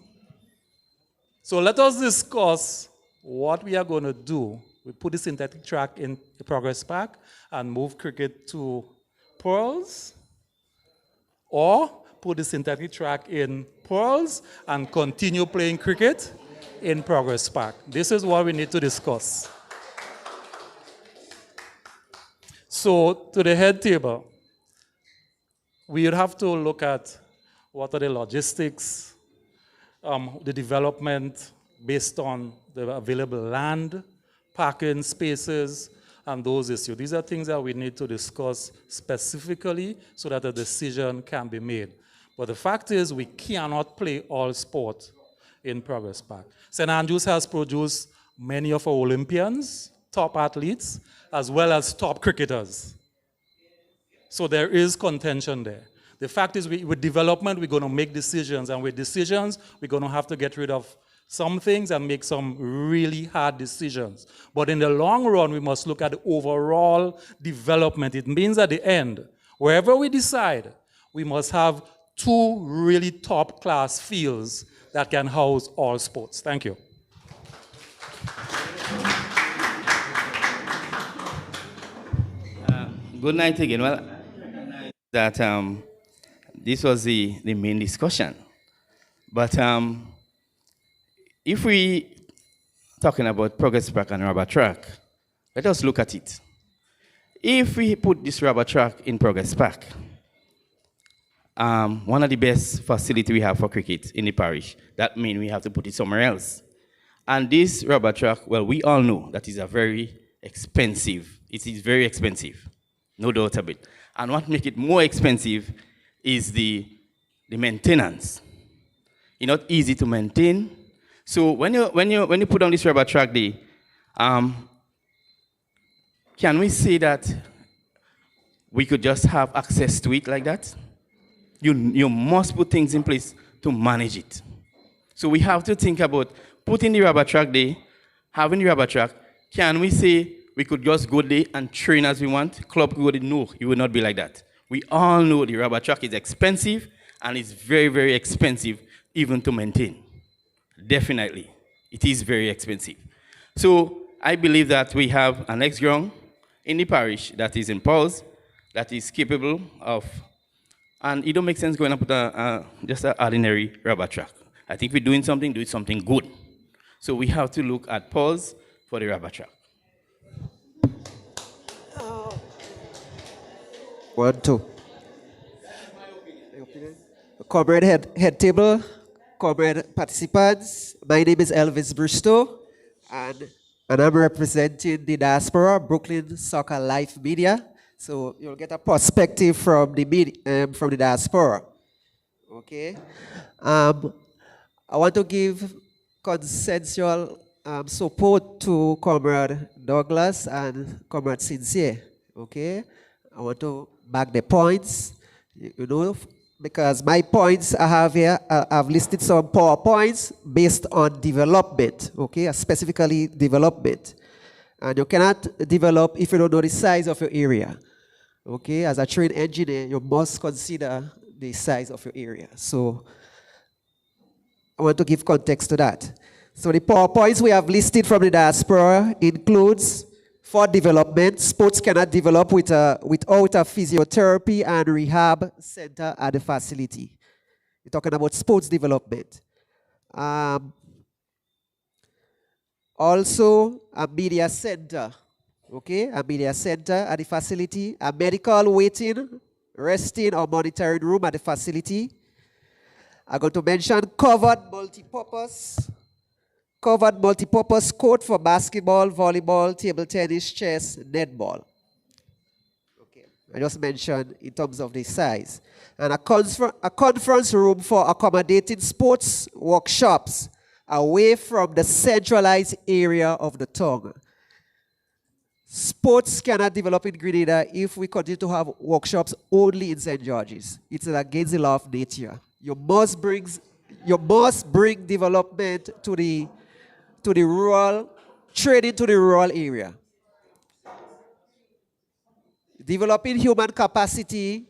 So let us discuss what we are going to do. We put the synthetic track in the Progress Park and move cricket to Pearls, or put the synthetic track in Pearls and continue playing cricket in Progress Park. This is what we need to discuss. So to the head table, we would have to look at what are the logistics, the development based on the available land, parking spaces, and those issues. These are things that we need to discuss specifically so that a decision can be made. But the fact is, we cannot play all sport in Progress Park. St. Andrews has produced many of our Olympians, top athletes, as well as top cricketers. So there is contention there. The fact is, with development, we're going to make decisions, and with decisions, we're going to have to get rid of some things and make some really hard decisions. But in the long run, we must look at the overall development. It means at the end, wherever we decide, we must have 2 really top-class fields that can house all sports. Thank you. Good night again. Well, that this was the main discussion. But if we talking about Progress Park and rubber track, let us look at it. If we put this rubber track in Progress Park, one of the best facilities we have for cricket in the parish, that means we have to put it somewhere else. And this rubber track, well, we all know that is a very expensive. It is very expensive, no doubt about it. And what makes it more expensive is the maintenance. It's not easy to maintain. So when you put on this rubber track there, can we say that we could just have access to it like that? You must put things in place to manage it. So we have to think about putting the rubber track there, having the rubber track. Can we say we could just go there and train as we want? Club could go there? No, it would not be like that. We all know the rubber track is expensive, and it's very, very expensive even to maintain. Definitely, it is very expensive. So I believe that we have an ex-ground in the parish that is in pause, that is capable of. And it don't make sense going to put just an ordinary rubber track. I think we're doing something, do something good. So we have to look at pause for the rubber track. 1, 2. Comrade head table, comrade participants. My name is Elvis Bristow, and I'm representing the diaspora, Brooklyn Soccer Life Media. So you'll get a perspective from the diaspora. Okay. I want to give consensual support to Comrade Douglas and Comrade Sincere. Okay. I want to back the points, you know, because my points I have here, I've listed some PowerPoints based on development. Okay, specifically development. And you cannot develop if you don't know the size of your area. Okay, as a trained engineer, you must consider the size of your area. So I want to give context to that. So the PowerPoints we have listed from the diaspora includes for development, sports cannot develop without a physiotherapy and rehab center at the facility. We're talking about sports development. Also, a media center, okay? A media center at the facility, a medical waiting, resting or monitoring room at the facility. I'm going to mention covered multipurpose court for basketball, volleyball, table tennis, chess, netball. Okay, I just mentioned in terms of the size. And a conference room for accommodating sports workshops away from the centralized area of the town. Sports cannot develop in Grenada if we continue to have workshops only in St. George's. It's against the law of nature. You must bring development to the rural, training to the rural area. Developing human capacity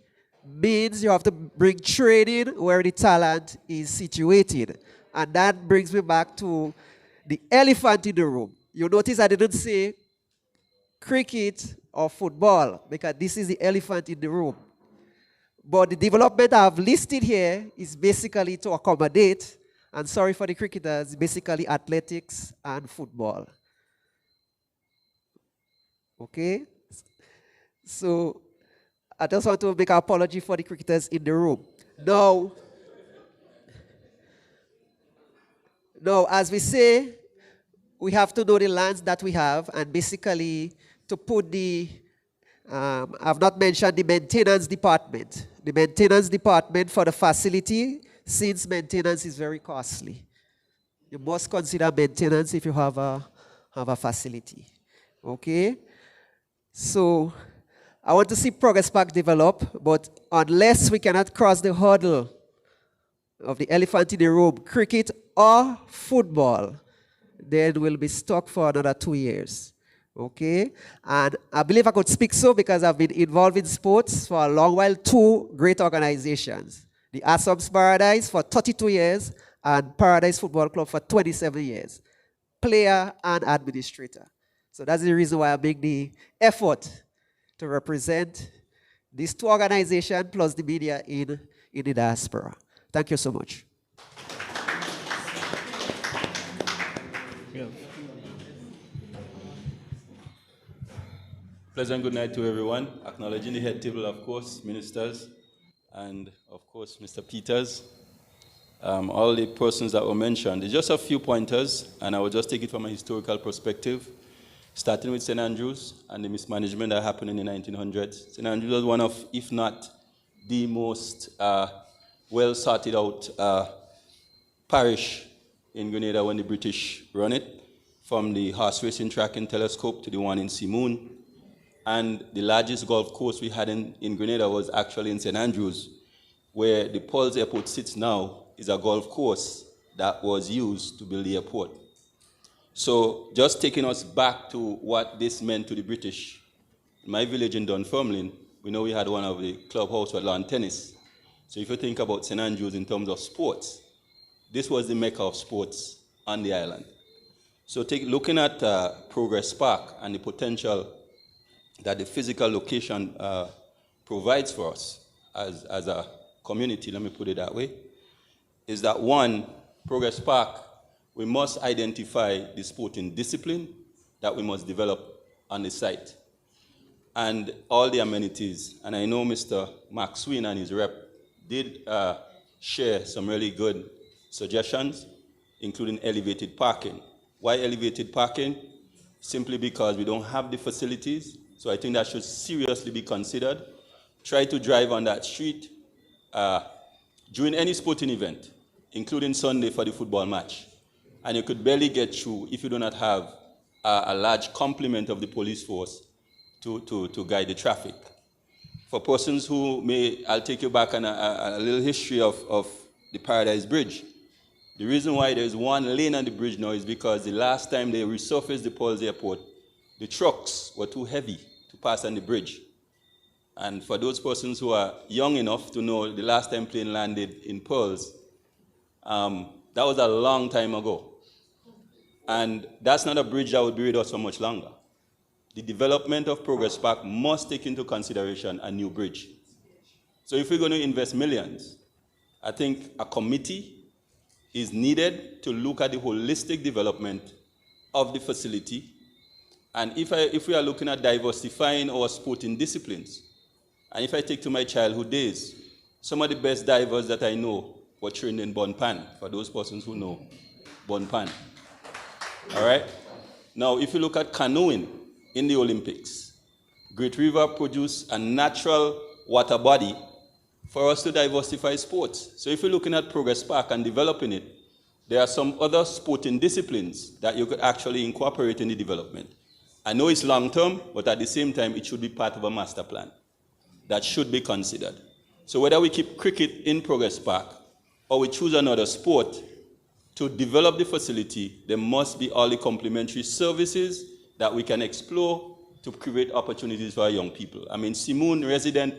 means you have to bring training where the talent is situated. And that brings me back to the elephant in the room. You notice I didn't say cricket or football because this is the elephant in the room. But the development I've listed here is basically to accommodate, and sorry for the cricketers, basically athletics and football. Okay? So I just want to make an apology for the cricketers in the room. Now, as we say, we have to know the lands that we have, and basically to put I've not mentioned the maintenance department. The maintenance department for the facility, since maintenance is very costly. You must consider maintenance if you have a facility. Okay? So I want to see Progress Park develop, but unless we cannot cross the hurdle of the elephant in the room, cricket or football, then we'll be stuck for another 2 years. Okay? And I believe I could speak so because I've been involved in sports for a long while, 2 great organizations. The Assom's Paradise for 32 years and Paradise Football Club for 27 years. Player and administrator. So that's the reason why I make the effort to represent these 2 organizations plus the media in the diaspora. Thank you so much. Pleasant good night to everyone. Acknowledging the head table, of course, ministers, and of course, Mr. Peters. All the persons that were mentioned. There's just a few pointers, and I will just take it from a historical perspective, starting with St. Andrews and the mismanagement that happened in the 1900s. St. Andrews was one of, if not the most well sorted out parish in Grenada when the British run it, from the horse racing track in Telescope to the one in Simoon. And the largest golf course we had in Grenada was actually in St. Andrews, where the Paul's Airport sits now is a golf course that was used to build the airport. So just taking us back to what this meant to the British, in my village in Dunfermline, we know we had one of the clubhouse with lawn tennis. So if you think about St. Andrews in terms of sports, this was the mecca of sports on the island. So looking at Progress Park and the potential that the physical location provides for us as a community, let me put it that way, is that one, Progress Park, we must identify the sporting discipline that we must develop on the site and all the amenities. And I know Mr. Mark Sween and his rep did share some really good suggestions, including elevated parking. Why elevated parking? Simply because we don't have the facilities. So I think that should seriously be considered. Try to drive on that street during any sporting event, including Sunday for the football match. And you could barely get through if you do not have a large complement of the police force to guide the traffic. For persons who I'll take you back on a little history of the Paradise Bridge. The reason why there's one lane on the bridge now is because the last time they resurfaced the Paul's Airport, the trucks were too heavy to pass on the bridge. And for those persons who are young enough to know the last time plane landed in Pearls, that was a long time ago. And that's not a bridge that would be with us for much longer. The development of Progress Park must take into consideration a new bridge. So if we're going to invest millions, I think a committee is needed to look at the holistic development of the facility. And if we are looking at diversifying our sporting disciplines, and if I take to my childhood days, some of the best divers that I know were trained in Bonpan, for those persons who know Bonpan. All right? Now, if you look at canoeing in the Olympics, Great River produced a natural water body for us to diversify sports. So if you're looking at Progress Park and developing it, there are some other sporting disciplines that you could actually incorporate in the development. I know it's long-term, but at the same time, it should be part of a master plan that should be considered. So whether we keep cricket in Progress Park or we choose another sport, to develop the facility, there must be all the complementary services that we can explore to create opportunities for our young people. I mean, Simoon resident,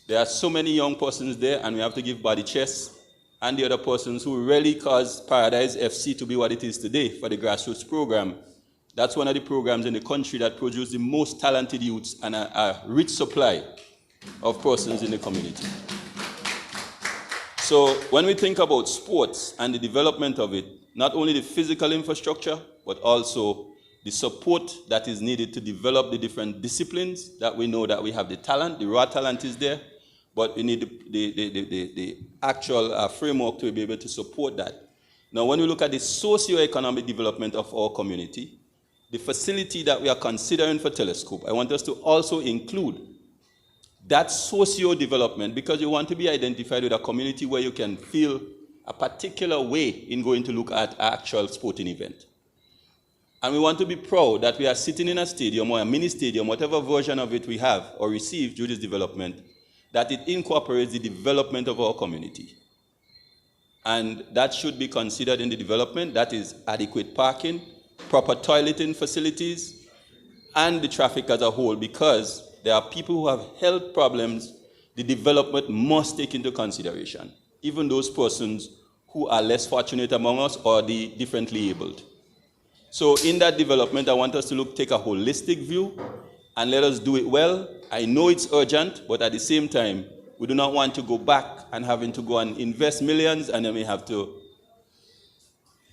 there are so many young persons there, and we have to give Body Chess and the other persons who really caused Paradise FC to be what it is today for the grassroots program. That's one of the programs in the country that produce the most talented youths and a rich supply of persons in the community. So when we think about sports and the development of it, not only the physical infrastructure, but also the support that is needed to develop the different disciplines that we know that we have the talent, the raw talent is there, but we need the actual framework to be able to support that. Now, when we look at the socio-economic development of our community, the facility that we are considering for Telescope, I want us to also include that socio-development, because you want to be identified with a community where you can feel a particular way in going to look at an actual sporting event. And we want to be proud that we are sitting in a stadium or a mini stadium, whatever version of it we have or receive through this development, that it incorporates the development of our community. And that should be considered in the development. That is adequate parking, proper toileting facilities, and the traffic as a whole, because there are people who have health problems the development must take into consideration, even those persons who are less fortunate among us or the differently abled. So in that development, I want us to take a holistic view and let us do it well. I know it's urgent, but at the same time, we do not want to go back and having to go and invest millions and then we have to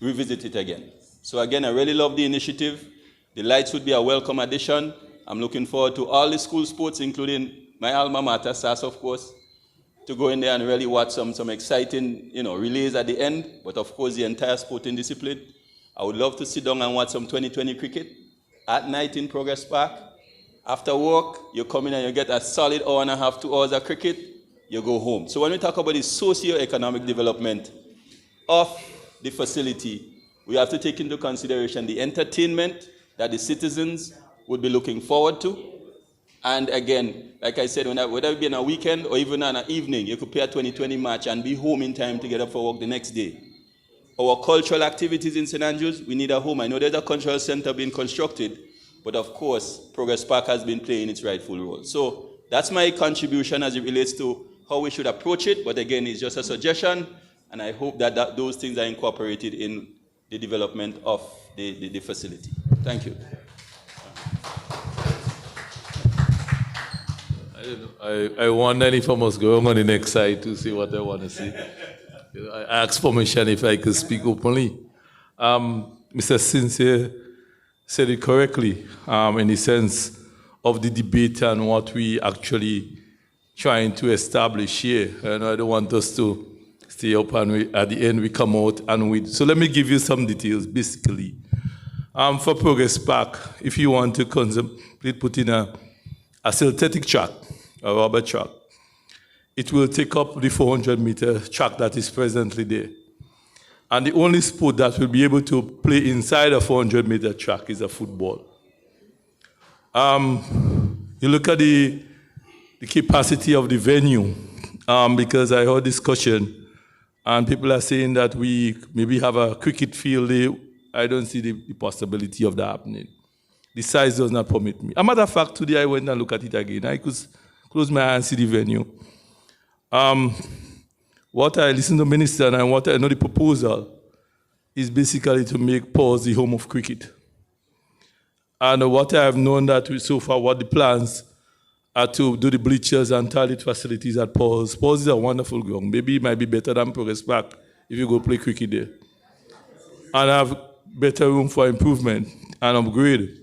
revisit it again. So again, I really love the initiative. The lights would be a welcome addition. I'm looking forward to all the school sports, including my alma mater, SAS, of course, to go in there and really watch some exciting, relays at the end, but of course the entire sporting discipline. I would love to sit down and watch some 2020 cricket at night in Progress Park. After work, you come in and you get a solid hour and a half, 2 hours of cricket, you go home. So when we talk about the socio-economic development of the facility, we have to take into consideration the entertainment that the citizens would be looking forward to. And again, like I said, whether it be on a weekend or even on an evening, you could play a 2020 match and be home in time to get up for work the next day. Our cultural activities in St. Andrews, we need a home. I know there's a cultural center being constructed, but of course, Progress Park has been playing its rightful role. So that's my contribution as it relates to how we should approach it. But again, it's just a suggestion, and I hope that those things are incorporated in the development of the facility. Thank you. I wonder if I must go on the next side to see what I want to see. I ask permission if I could speak openly. Mr. Sincere said it correctly in the sense of the debate and what we actually trying to establish here. And I don't want us to stay up and at the end we come out and we. So let me give you some details basically. For Progress Park, if you want to contemplate putting a synthetic track, a rubber track, it will take up the 400-meter track that is presently there. And the only sport that will be able to play inside a 400-meter track is a football. You look at the capacity of the venue, because I heard discussion, and people are saying that we maybe have a cricket field there. I don't see the possibility of that happening. The size does not permit me. As a matter of fact, today I went and looked at it again. I could close my eye and see the venue. What I listen to Minister and what I know the proposal is basically to make Paws the home of cricket. And what I have known that so far, what the plans are to do the bleachers and toilet facilities at Paws. Paws is a wonderful ground. Maybe it might be better than Progress Park if you go play cricket there. And have better room for improvement and upgrade.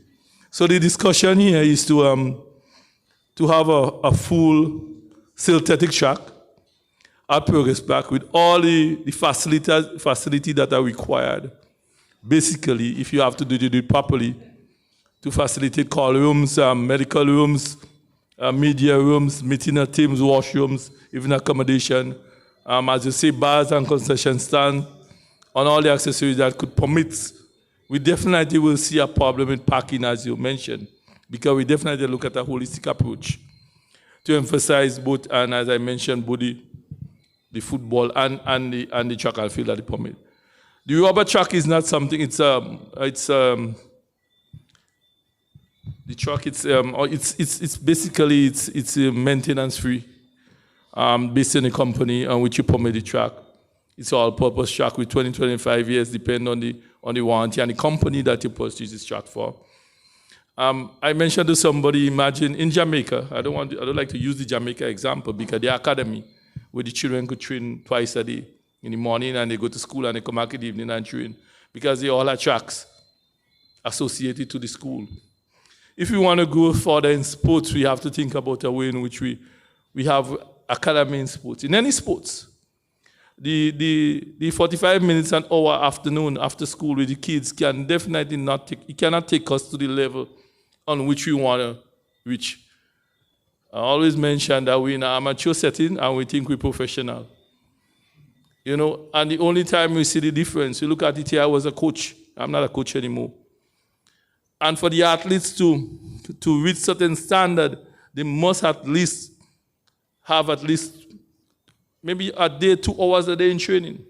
So the discussion here is to have a full synthetic track at Progress Park with all the facilities that are required. Basically, if you have to do it properly, to facilitate call rooms, medical rooms, media rooms, meeting teams, washrooms, even accommodation, as you say, bars and concession stands, on all the accessories that could permit. We definitely will see a problem with parking, as you mentioned, because we definitely look at a holistic approach to emphasize both, and as I mentioned, both the football and the track and field that they permit. The rubber track is not something. The track, it's basically it's maintenance free, based on the company on which you permit the track. It's all-purpose track with 20-25 years, depending on the warranty and the company that you purchase this track for. I mentioned to somebody, imagine in Jamaica. I don't like to use the Jamaica example because the academy where the children could train twice a day, in the morning and they go to school and they come back in the evening and train, because they all have tracks associated to the school. If we want to go further in sports, we have to think about a way in which we have academy in sports. In any sports, the 45 minutes an hour afternoon after school with the kids can definitely cannot take us to the level on which we want to reach. I always mention that we're in an amateur setting and we think we're professional. You know, and the only time we see the difference, you look at it here, I was a coach. I'm not a coach anymore. And for the athletes to reach certain standard, they must at least have maybe a day, 2 hours a day in training.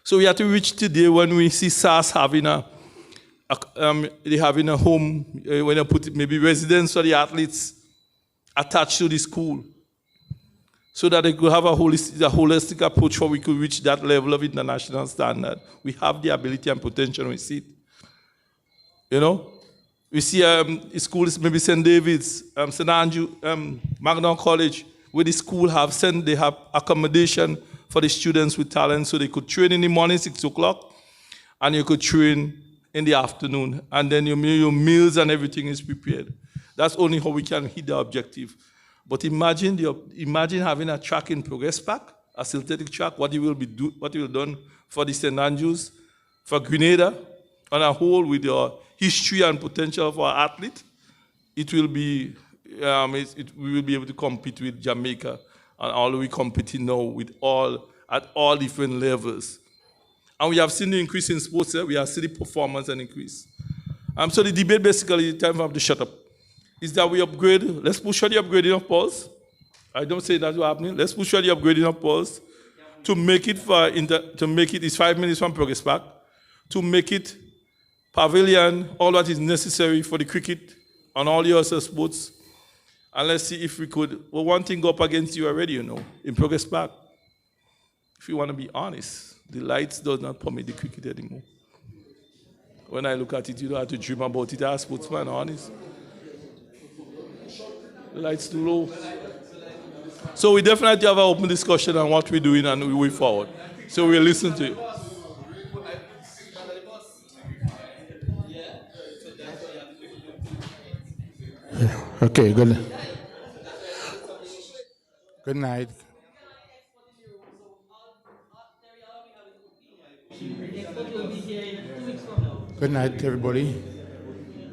So we have to reach today when we see SAS having a home, when you put maybe residence for the athletes attached to the school, so that they could have a holistic approach where we could reach that level of international standard. We have the ability and potential, we see it. You know, we see schools, maybe St. David's, St. Andrew, Magdalen College, where the school they have accommodation for the students with talent, so they could train in the morning, 6 o'clock, and you could train in the afternoon, and then your meals and everything is prepared. That's only how we can hit the objective. But imagine having a track in Progress Park, a synthetic track, what it will done for the St. Andrews, for Grenada, on a whole, with your history and potential for our athlete. We will be able to compete with Jamaica, and all we competing now at all different levels. And we have seen the increase in sports. We have seen the performance and increase. So the debate basically, time for to shut up, is that we upgrade. Let's push for the upgrading of Paws. I don't say that's what's happening. Let's push for the upgrading of Paws to make it it's 5 minutes from Progress Park, to make it pavilion, all that is necessary for the cricket and all the other sports. And let's see if we could. Well, one thing go up against you already, in Progress Park. If you want to be honest, the lights does not permit the cricket anymore. When I look at it, you don't have to dream about it as a sportsman, honest. The lights too low. So we definitely have an open discussion on what we're doing and we way forward. So we'll listen to you. Okay, good. Good night. Good night, everybody.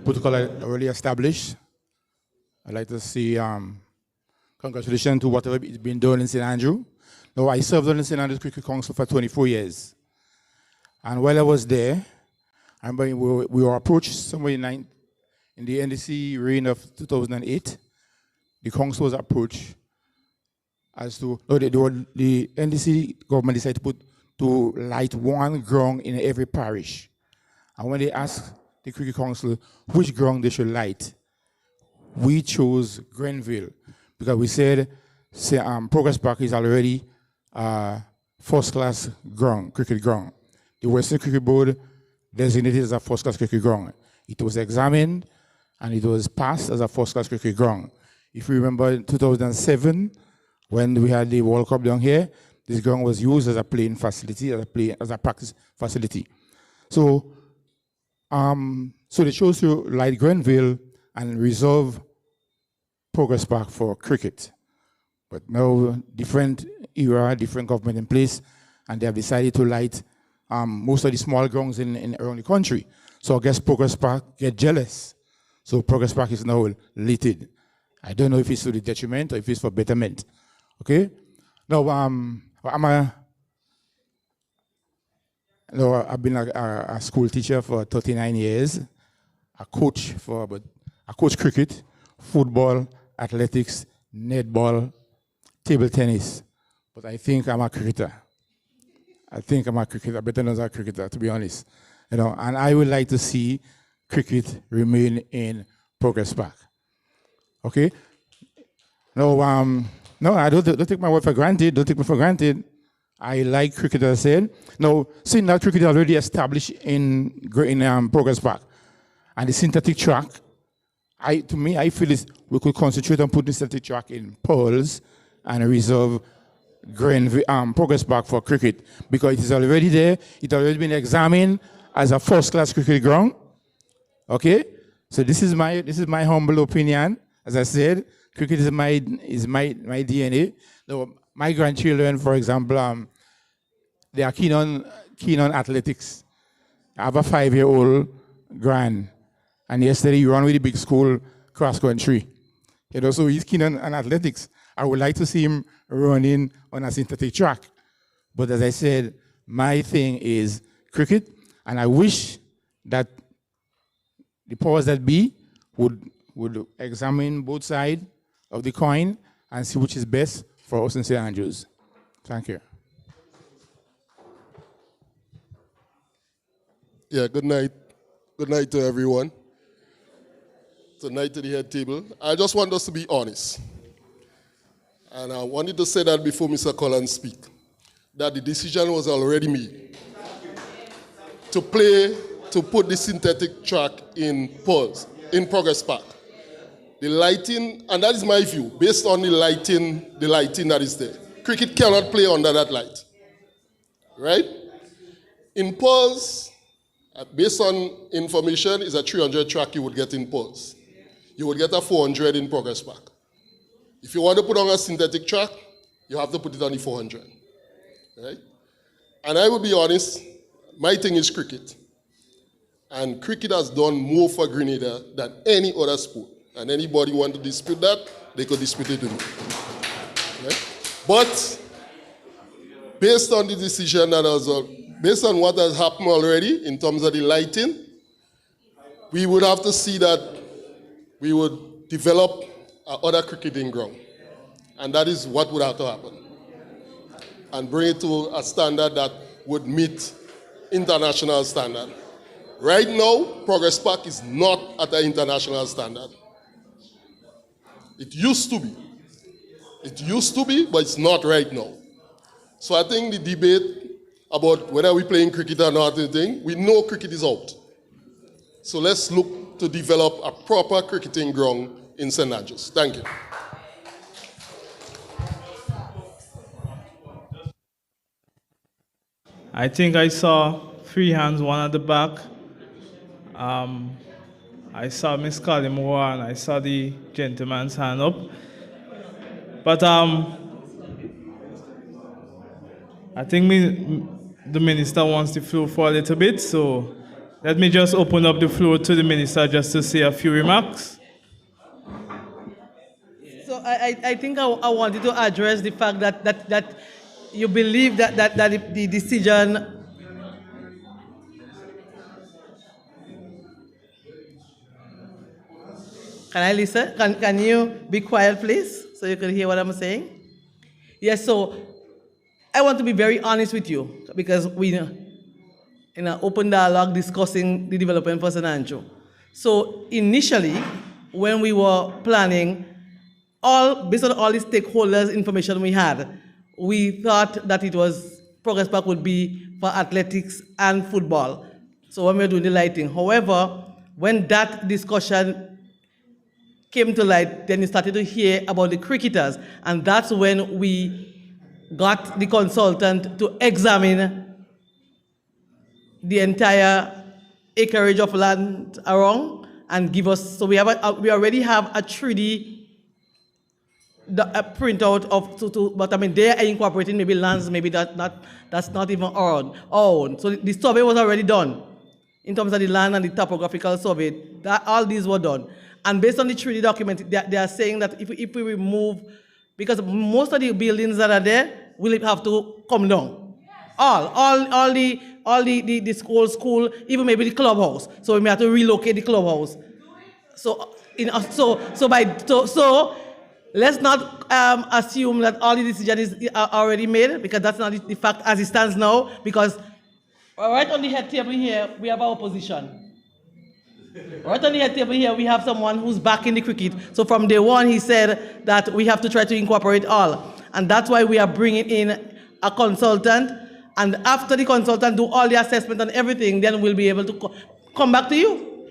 Protocol already established. I'd like to say congratulations to whatever is been done in St. Andrew. Now, I served on the St. Andrews Cricket Council for 24 years. And while I was there, I remember we were approached somewhere in the NDC reign of 2008. The council was approached as to, the NDC government decided to light one ground in every parish. And when they asked the Cricket Council which ground they should light, we chose Grenville because we said Progress Park is already first-class ground, cricket ground. The Western Cricket Board designated as a first-class cricket ground. It was examined and it was passed as a first-class cricket ground. If you remember in 2007, when we had the World Cup down here, this ground was used as a playing facility, as a practice facility. So, so they chose to light Grenville and reserve Progress Park for cricket. But now, different era, different government in place, and they have decided to light most of the small grounds around the country. So I guess Progress Park get jealous. So Progress Park is now lighted. I don't know if it's to the detriment or if it's for betterment. Okay? Now, I've been a school teacher for 39 years, I coach cricket, football, athletics, netball, table tennis. But I think I'm a cricketer. Better known as a cricketer, to be honest. And I would like to see cricket remain in Progress Park. Okay? No, I don't take my word for granted. Don't take me for granted. I like cricket, as I said. Now, seeing that cricket is already established in Progress Park, and the synthetic track, I feel we could concentrate on putting the synthetic track in Pearls and reserve Progress Park for cricket, because it is already there. It's already been examined as a first-class cricket ground. Okay, so this is my humble opinion. As I said, cricket is my DNA. Now, my grandchildren, for example, they are keen on athletics. I have a 5-year-old grand, and yesterday he ran with the big school cross country. So he's keen on athletics. I would like to see him running on a synthetic track. But as I said, my thing is cricket, and I wish that the powers that be would examine both sides of the coin and see which is best for us in St. Andrews. Thank you. Yeah, good night. Good night to everyone. Good night to the head table. I just want us to be honest. And I wanted to say that before Mr. Collins speak, that the decision was already made to put the synthetic track in Progress Park. The lighting, and that is my view, based on the lighting that is there. Cricket cannot play under that light, right? In Pearls, based on information, is a 300 track you would get in Pearls. You would get a 400 in Progress Park. If you want to put on a synthetic track, you have to put it on the 400, right? And I will be honest, my thing is cricket. And cricket has done more for Grenada than any other sport. And anybody want to dispute that, they could dispute it with me. Right? But based on the decision based on what has happened already in terms of the lighting, we would have to see that we would develop other cricketing ground. And that is what would have to happen. And bring it to a standard that would meet international standard. Right now, Progress Park is not at an international standard. It used to be. It used to be, but it's not right now. So I think the debate about whether we're playing cricket or not, we know cricket is out. So let's look to develop a proper cricketing ground in St. Andrews. Thank you. I think I saw 3 hands, one at the back. I saw Miss Kalimura and I saw the gentleman's hand up. But I think the minister wants the floor for a little bit, so let me just open up the floor to the minister just to say a few remarks. So I think I wanted to address the fact that you believe that the decision. Can I listen? Can you be quiet, please, so you can hear what I'm saying? Yes, so I want to be very honest with you, because we in an open dialogue discussing the development for St. Andrew. So initially, when we were planning based on all the stakeholders' information we had, we thought that it was Progress Park would be for athletics and football. So when we were doing the lighting. However, when that discussion came to light, then you started to hear about the cricketers, and that's when we got the consultant to examine the entire acreage of land around and give us. So we already have a 3D printout of but I mean they are incorporating maybe lands maybe that's not even our own. So the survey was already done in terms of the land and the topographical survey. That all these were done, and based on the 3D document, they are saying that if we remove, because most of the buildings that are there will have to come down. All the school, even maybe the clubhouse. So we may have to relocate the clubhouse. So let's not assume that all the decisions are already made, because that's not the fact as it stands now. Because right on the head table here, we have our opposition. Right on the head table here, we have someone who's back in the cricket. So from day one, he said that we have to try to incorporate all. And that's why we are bringing in a consultant. And after the consultant do all the assessment and everything, then we'll be able to come back to you.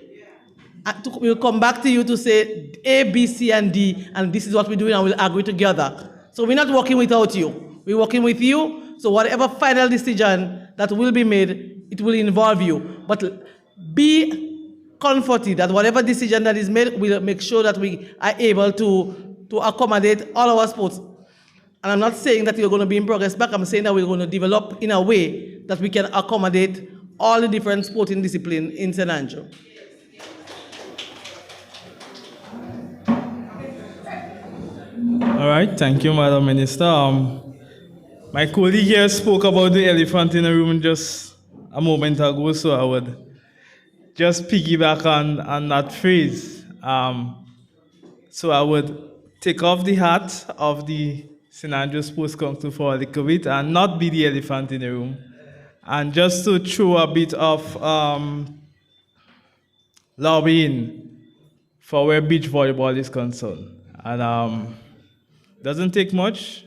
We'll come back to you to say A, B, C, and D, and this is what we're doing, and we'll agree together. So we're not working without you. We're working with you, so whatever final decision that will be made, it will involve you. But be comforted that whatever decision that is made, we'll make sure that we are able to accommodate all our sports. And I'm not saying that you're going to be in Progress Back, I'm saying that we're going to develop in a way that we can accommodate all the different sporting disciplines in St. Andrew. All right, thank you, Madam Minister. My colleague here spoke about the elephant in the room just a moment ago, so I would just piggyback on that phrase. So I would take off the hat of the St. Andrew Sports Council for a little bit and not be the elephant in the room, and just to throw a bit of lobbying for where beach volleyball is concerned. And doesn't take much,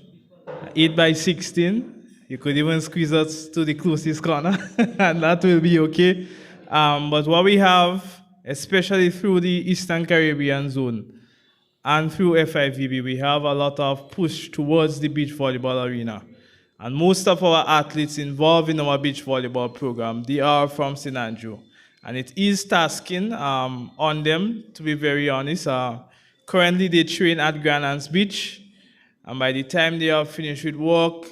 8 by 16. You could even squeeze us to the closest corner, and that will be okay. But what we have, especially through the Eastern Caribbean zone and through FIVB, we have a lot of push towards the beach volleyball arena. And most of our athletes involved in our beach volleyball program, they are from St. Andrew. And it is tasking on them, to be very honest. Currently, they train at Grand Anse Beach. And by the time they are finished with work,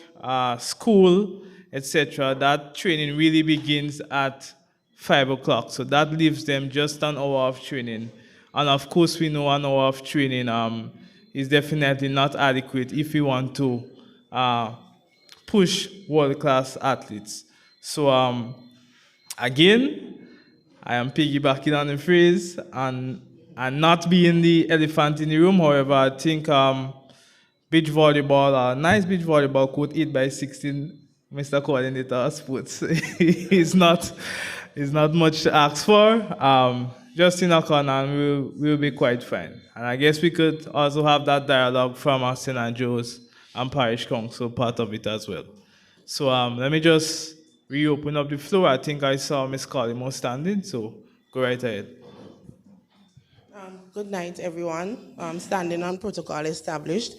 school, etc., that training really begins at 5 o'clock. So that leaves them just an hour of training. And of course, we know an hour of training is definitely not adequate if we want to push world-class athletes. So again, I am piggybacking on the phrase and not being the elephant in the room. However, I think beach volleyball, nice beach volleyball court, 8 by 16, Mr. Coordinator of Sports, is not much to ask for. Just in a corner, and we'll be quite fine. And I guess we could also have that dialogue from our St. Andrews and Parish Council, part of it as well. So let me just reopen up the floor. I think I saw Ms. Collimo standing, so go right ahead. Good night, everyone. Standing on protocol established.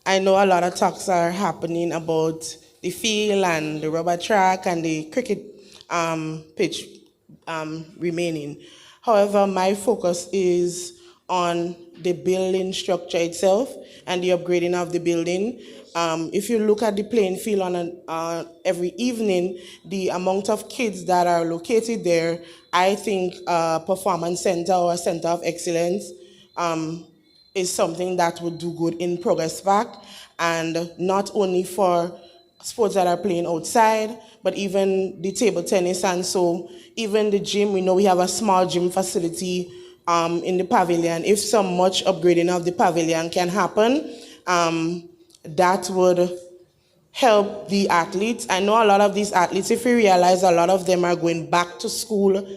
I know a lot of talks are happening about the field and the rubber track and the cricket pitch remaining. However, my focus is on the building structure itself and the upgrading of the building. If you look at the playing field on every evening, the amount of kids that are located there, I think a performance center or a center of excellence is something that would do good in Progress Park, and not only for sports that are playing outside, but even the table tennis, and so even the gym. We know we have a small gym facility in the pavilion. If so much upgrading of the pavilion can happen, that would help the athletes. I know a lot of these athletes, if we realize a lot of them are going back to school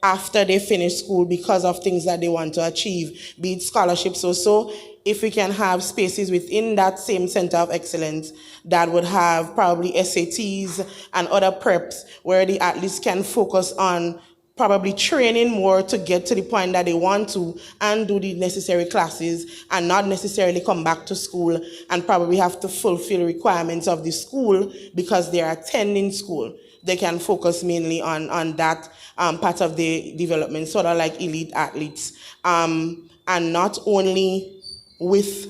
after they finish school because of things that they want to achieve, be it scholarships or so. if we can have spaces within that same center of excellence that would have probably SATs and other preps where the athletes can focus on probably training more to get to the point that they want to and do the necessary classes and not necessarily come back to school and probably have to fulfill requirements of the school because they are attending school. They can focus mainly on that part of the development, sort of like elite athletes. And not only with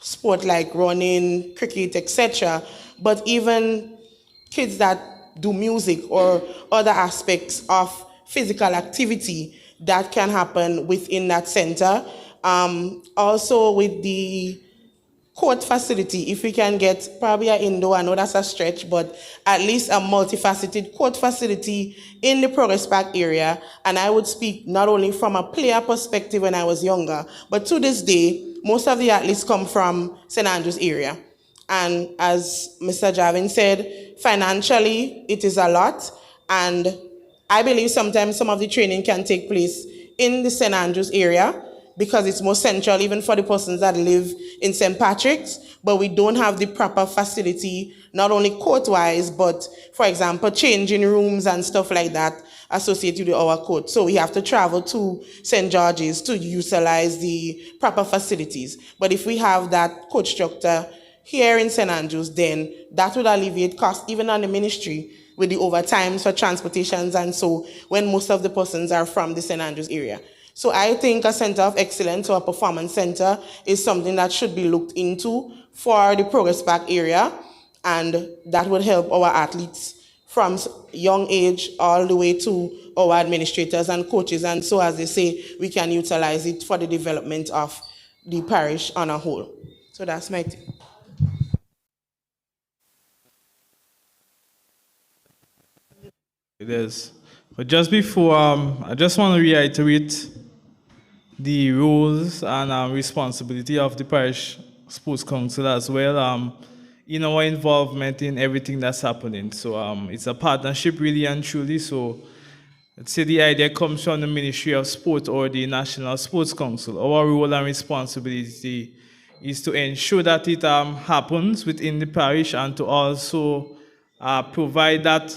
sport like running, cricket, etc., but even kids that do music or other aspects of physical activity that can happen within that center. Also with the court facility, if we can get probably an indoor, I know that's a stretch, but at least a multifaceted court facility in the Progress Park area. And I would speak not only from a player perspective when I was younger, but to this day, most of the athletes come from St. Andrews area. And as Mr. Javin said, financially, it is a lot. And I believe sometimes some of the training can take place in the St. Andrews area because it's more central even for the persons that live in St. Patrick's, but we don't have the proper facility, not only court-wise, but for example, changing rooms and stuff like that associated with our court. So we have to travel to St. George's to utilize the proper facilities. But if we have that coach structure here in St. Andrews, then that would alleviate costs even on the ministry with the overtimes for transportations and so when most of the persons are from the St. Andrews area. So I think a center of excellence or a performance center is something that should be looked into for the Progress Park area, and that would help our athletes from young age all the way to our administrators and coaches. And so, as they say, we can utilize it for the development of the parish on a whole. So that's my thing. It is. But just before, I just want to reiterate the roles and responsibility of the Parish Sports Council as well in our involvement in everything that's happening. So it's a partnership really and truly. So let's say the idea comes from the Ministry of Sport or the National Sports Council. Our role and responsibility is to ensure that it happens within the parish and to also provide that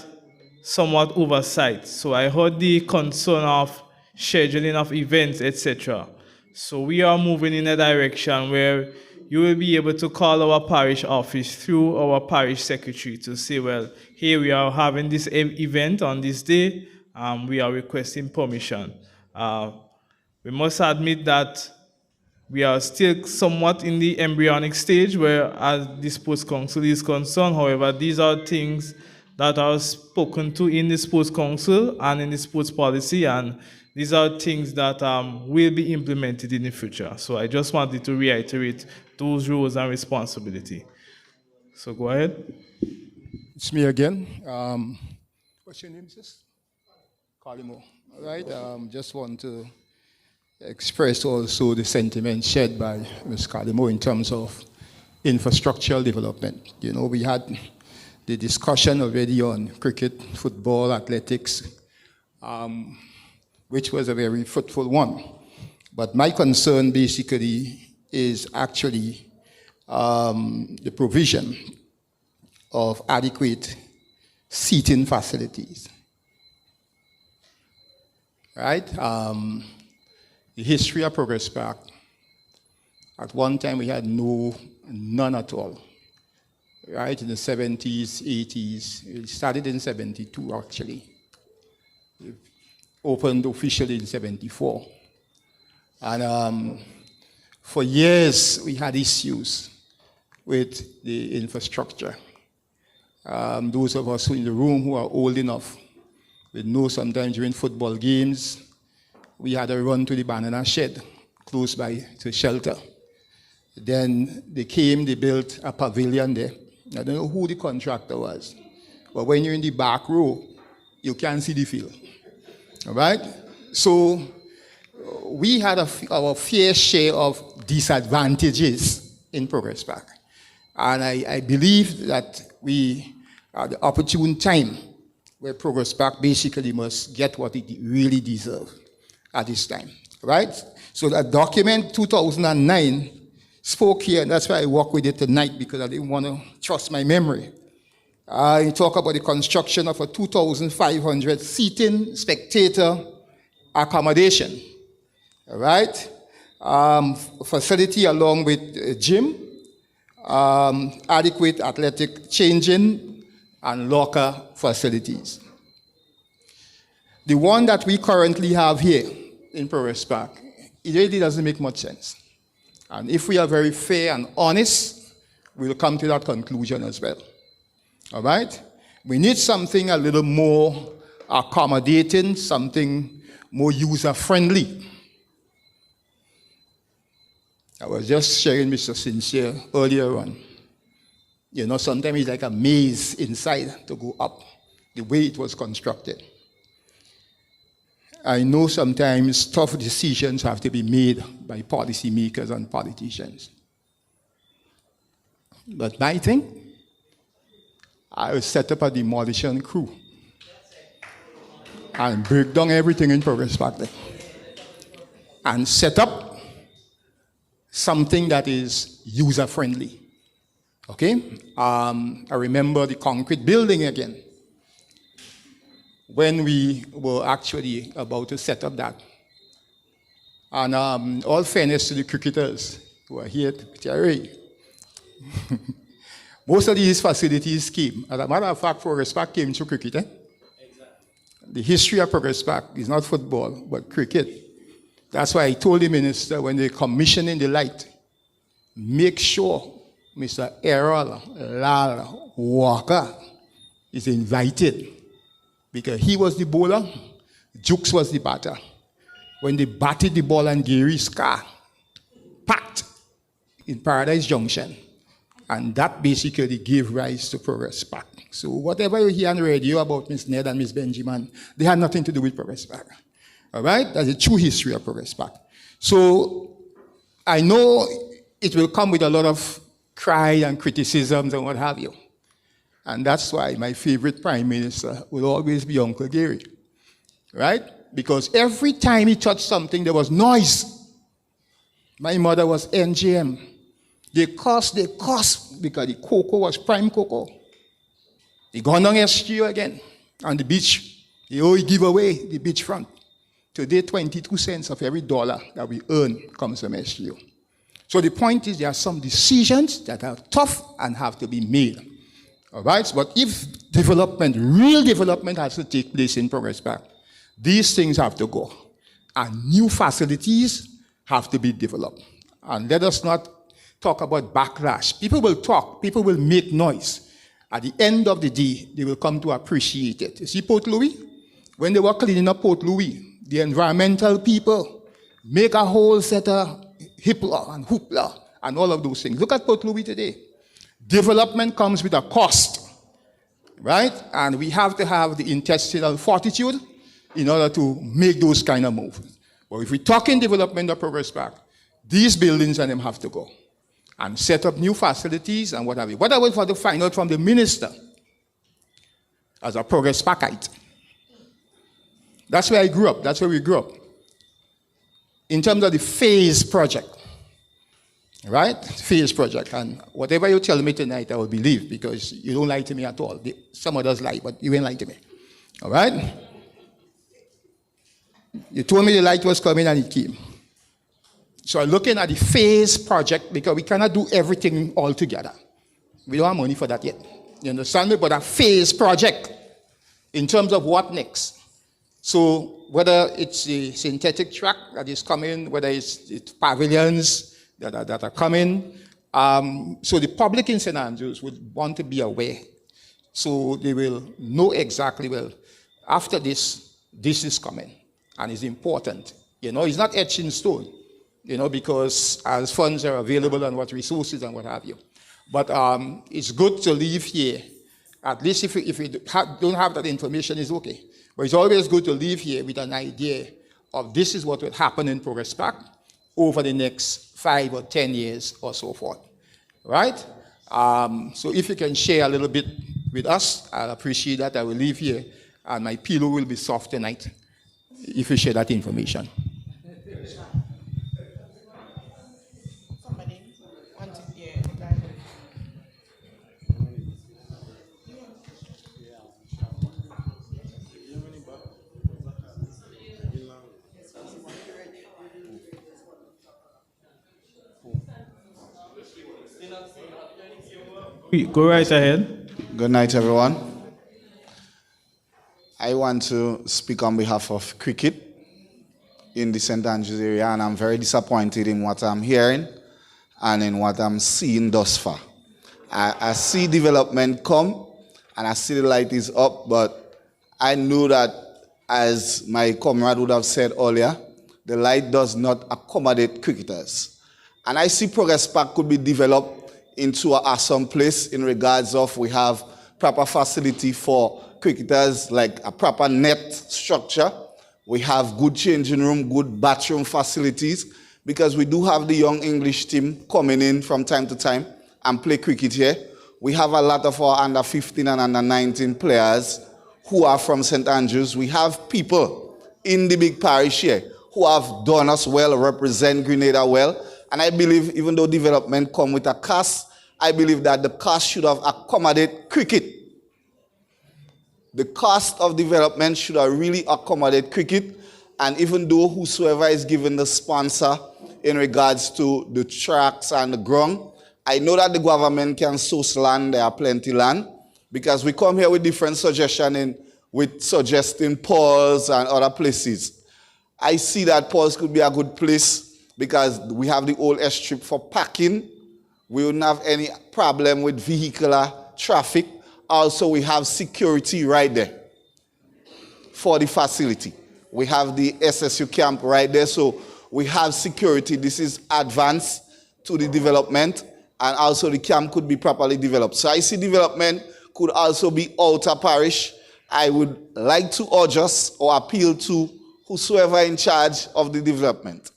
somewhat oversight. So I heard the concern of scheduling of events, etc. So we are moving in a direction where you will be able to call our parish office through our parish secretary to say, well, here we are having this event on this day, we are requesting permission. We must admit that we are still somewhat in the embryonic stage where as the Sports Council is concerned. However, these are things that are spoken to in the Sports Council and in the sports policy, and these are things that will be implemented in the future. So I just wanted to reiterate those roles and responsibility. So go ahead. It's me again. What's your name, sis? Kalimo. All right. Just want to express also the sentiment shared by Ms. Kalimo in terms of infrastructural development. You know, we had the discussion already on cricket, football, athletics, which was a very fruitful one. But my concern basically is actually the provision of adequate seating facilities. Right? The history of Progress Park, at one time we had none at all. Right, in the 70s, 80s. It started in 72, actually. It opened officially in 74. And for years, we had issues with the infrastructure. Those of us in the room who are old enough, we know sometimes during football games, we had a run to the banana shed close by to shelter. Then they built a pavilion there. I don't know who the contractor was, but when you're in the back row, you can't see the field. All right? So we had our fair share of disadvantages in Progress Park. And I believe that we are the opportune time where Progress Park basically must get what it really deserves at this time. Right? So that document 2009 spoke here, and that's why I walk with it tonight, because I didn't want to trust my memory. I talk about the construction of a 2,500 seating spectator accommodation, all right? Facility along with a gym, adequate athletic changing, and locker facilities. The one that we currently have here in Progress Park, it really doesn't make much sense. And if we are very fair and honest, we'll come to that conclusion as well. All right? We need something a little more accommodating, something more user-friendly. I was just sharing Mr. Sincere earlier on. You know, sometimes it's like a maze inside to go up, the way it was constructed. I know sometimes tough decisions have to be made by policymakers and politicians. But my thing, I will set up a demolition crew and break down everything in Progress Park there and set up something that is user-friendly. Okay? I remember the concrete building again. When we were actually about to set up that. And all fairness to the cricketers who are here, Terry. Most of these facilities came. As a matter of fact, Progress Park came through cricket. Exactly. The history of Progress Park is not football, but cricket. That's why I told the minister when they're commissioning the light, make sure Mr. Errol Lal Walker is invited. Because he was the bowler, Jukes was the batter. When they batted the ball and Gary's car, packed in Paradise Junction. And that basically gave rise to Progress Park. So whatever you hear on the radio about Miss Ned and Miss Benjamin, they had nothing to do with Progress Park. All right? That's a true history of Progress Park. So I know it will come with a lot of cry and criticisms and what have you. And that's why my favorite prime minister will always be Uncle Gary, right? Because every time he touched something, there was noise. My mother was NGM. They cost, because the cocoa was prime cocoa. They gone down SGU again on the beach. They always give away the beachfront. Today, 22 cents of every dollar that we earn comes from SGU. So the point is there are some decisions that are tough and have to be made. All right, but if development, real development has to take place in Progress Park, these things have to go. And new facilities have to be developed. And let us not talk about backlash. People will talk, people will make noise. At the end of the day, they will come to appreciate it. You see Port Louis? When they were cleaning up Port Louis, the environmental people make a whole set of hoopla and all of those things. Look at Port Louis today. Development comes with a cost, right? And we have to have the intestinal fortitude in order to make those kind of moves. But if we talk in development of Progress Park, these buildings and them have to go and set up new facilities and what have you. What I want to find out from the minister as a Progress Parkite. That's where I grew up. That's where we grew up. In terms of the phase project. Right? Phase project. And whatever you tell me tonight, I will believe, because you don't lie to me at all. Some others lie, but you ain't lie to me. All right? You told me the light was coming and it came. So I'm looking at the phase project, because we cannot do everything all together. We don't have money for that yet. You understand me? But a phase project in terms of what next. So whether it's the synthetic track that is coming, whether it's pavilions that are coming. So the public in St. Andrews would want to be aware. So they will know exactly, well, after this is coming. And it's important. You know, it's not etched in stone. You know, because as funds are available and what resources and what have you. But it's good to leave here. At least if we don't have that information, it's okay. But it's always good to leave here with an idea of this is what will happen in Progress Park over the next 5 or 10 years or so forth. Right? So if you can share a little bit with us, I'll appreciate that. I will leave here, and my pillow will be soft tonight if you share that information. Go right ahead. Good night, everyone. I want to speak on behalf of cricket in the St. Andrews area, and I'm very disappointed in what I'm hearing and in what I'm seeing thus far. I see development come, and I see the light is up, but I know that, as my comrade would have said earlier, the light does not accommodate cricketers. And I see Progress Park could be developed into an awesome place in regards of we have proper facility for cricketers, like a proper net structure. We have good changing room, good bathroom facilities, because we do have the young English team coming in from time to time and play cricket here. We have a lot of our under 15 and under 19 players who are from St. Andrews. We have people in the big parish here who have done us well, represent Grenada well. And I believe, even though development come with a cost, I believe that the cost should have accommodated cricket. The cost of development should have really accommodate cricket. And even though whosoever is given the sponsor in regards to the tracks and the ground, I know that the government can source land, there are plenty land, because we come here with different suggestions, with suggesting Paul's and other places. I see that Paul's could be a good place because we have the old S-strip for parking. We wouldn't have any problem with vehicular traffic. Also, we have security right there for the facility. We have the SSU camp right there, so we have security. This is advanced to the development, and also the camp could be properly developed. So I see development could also be outer parish. I would like to urge us or appeal to whosoever in charge of the development.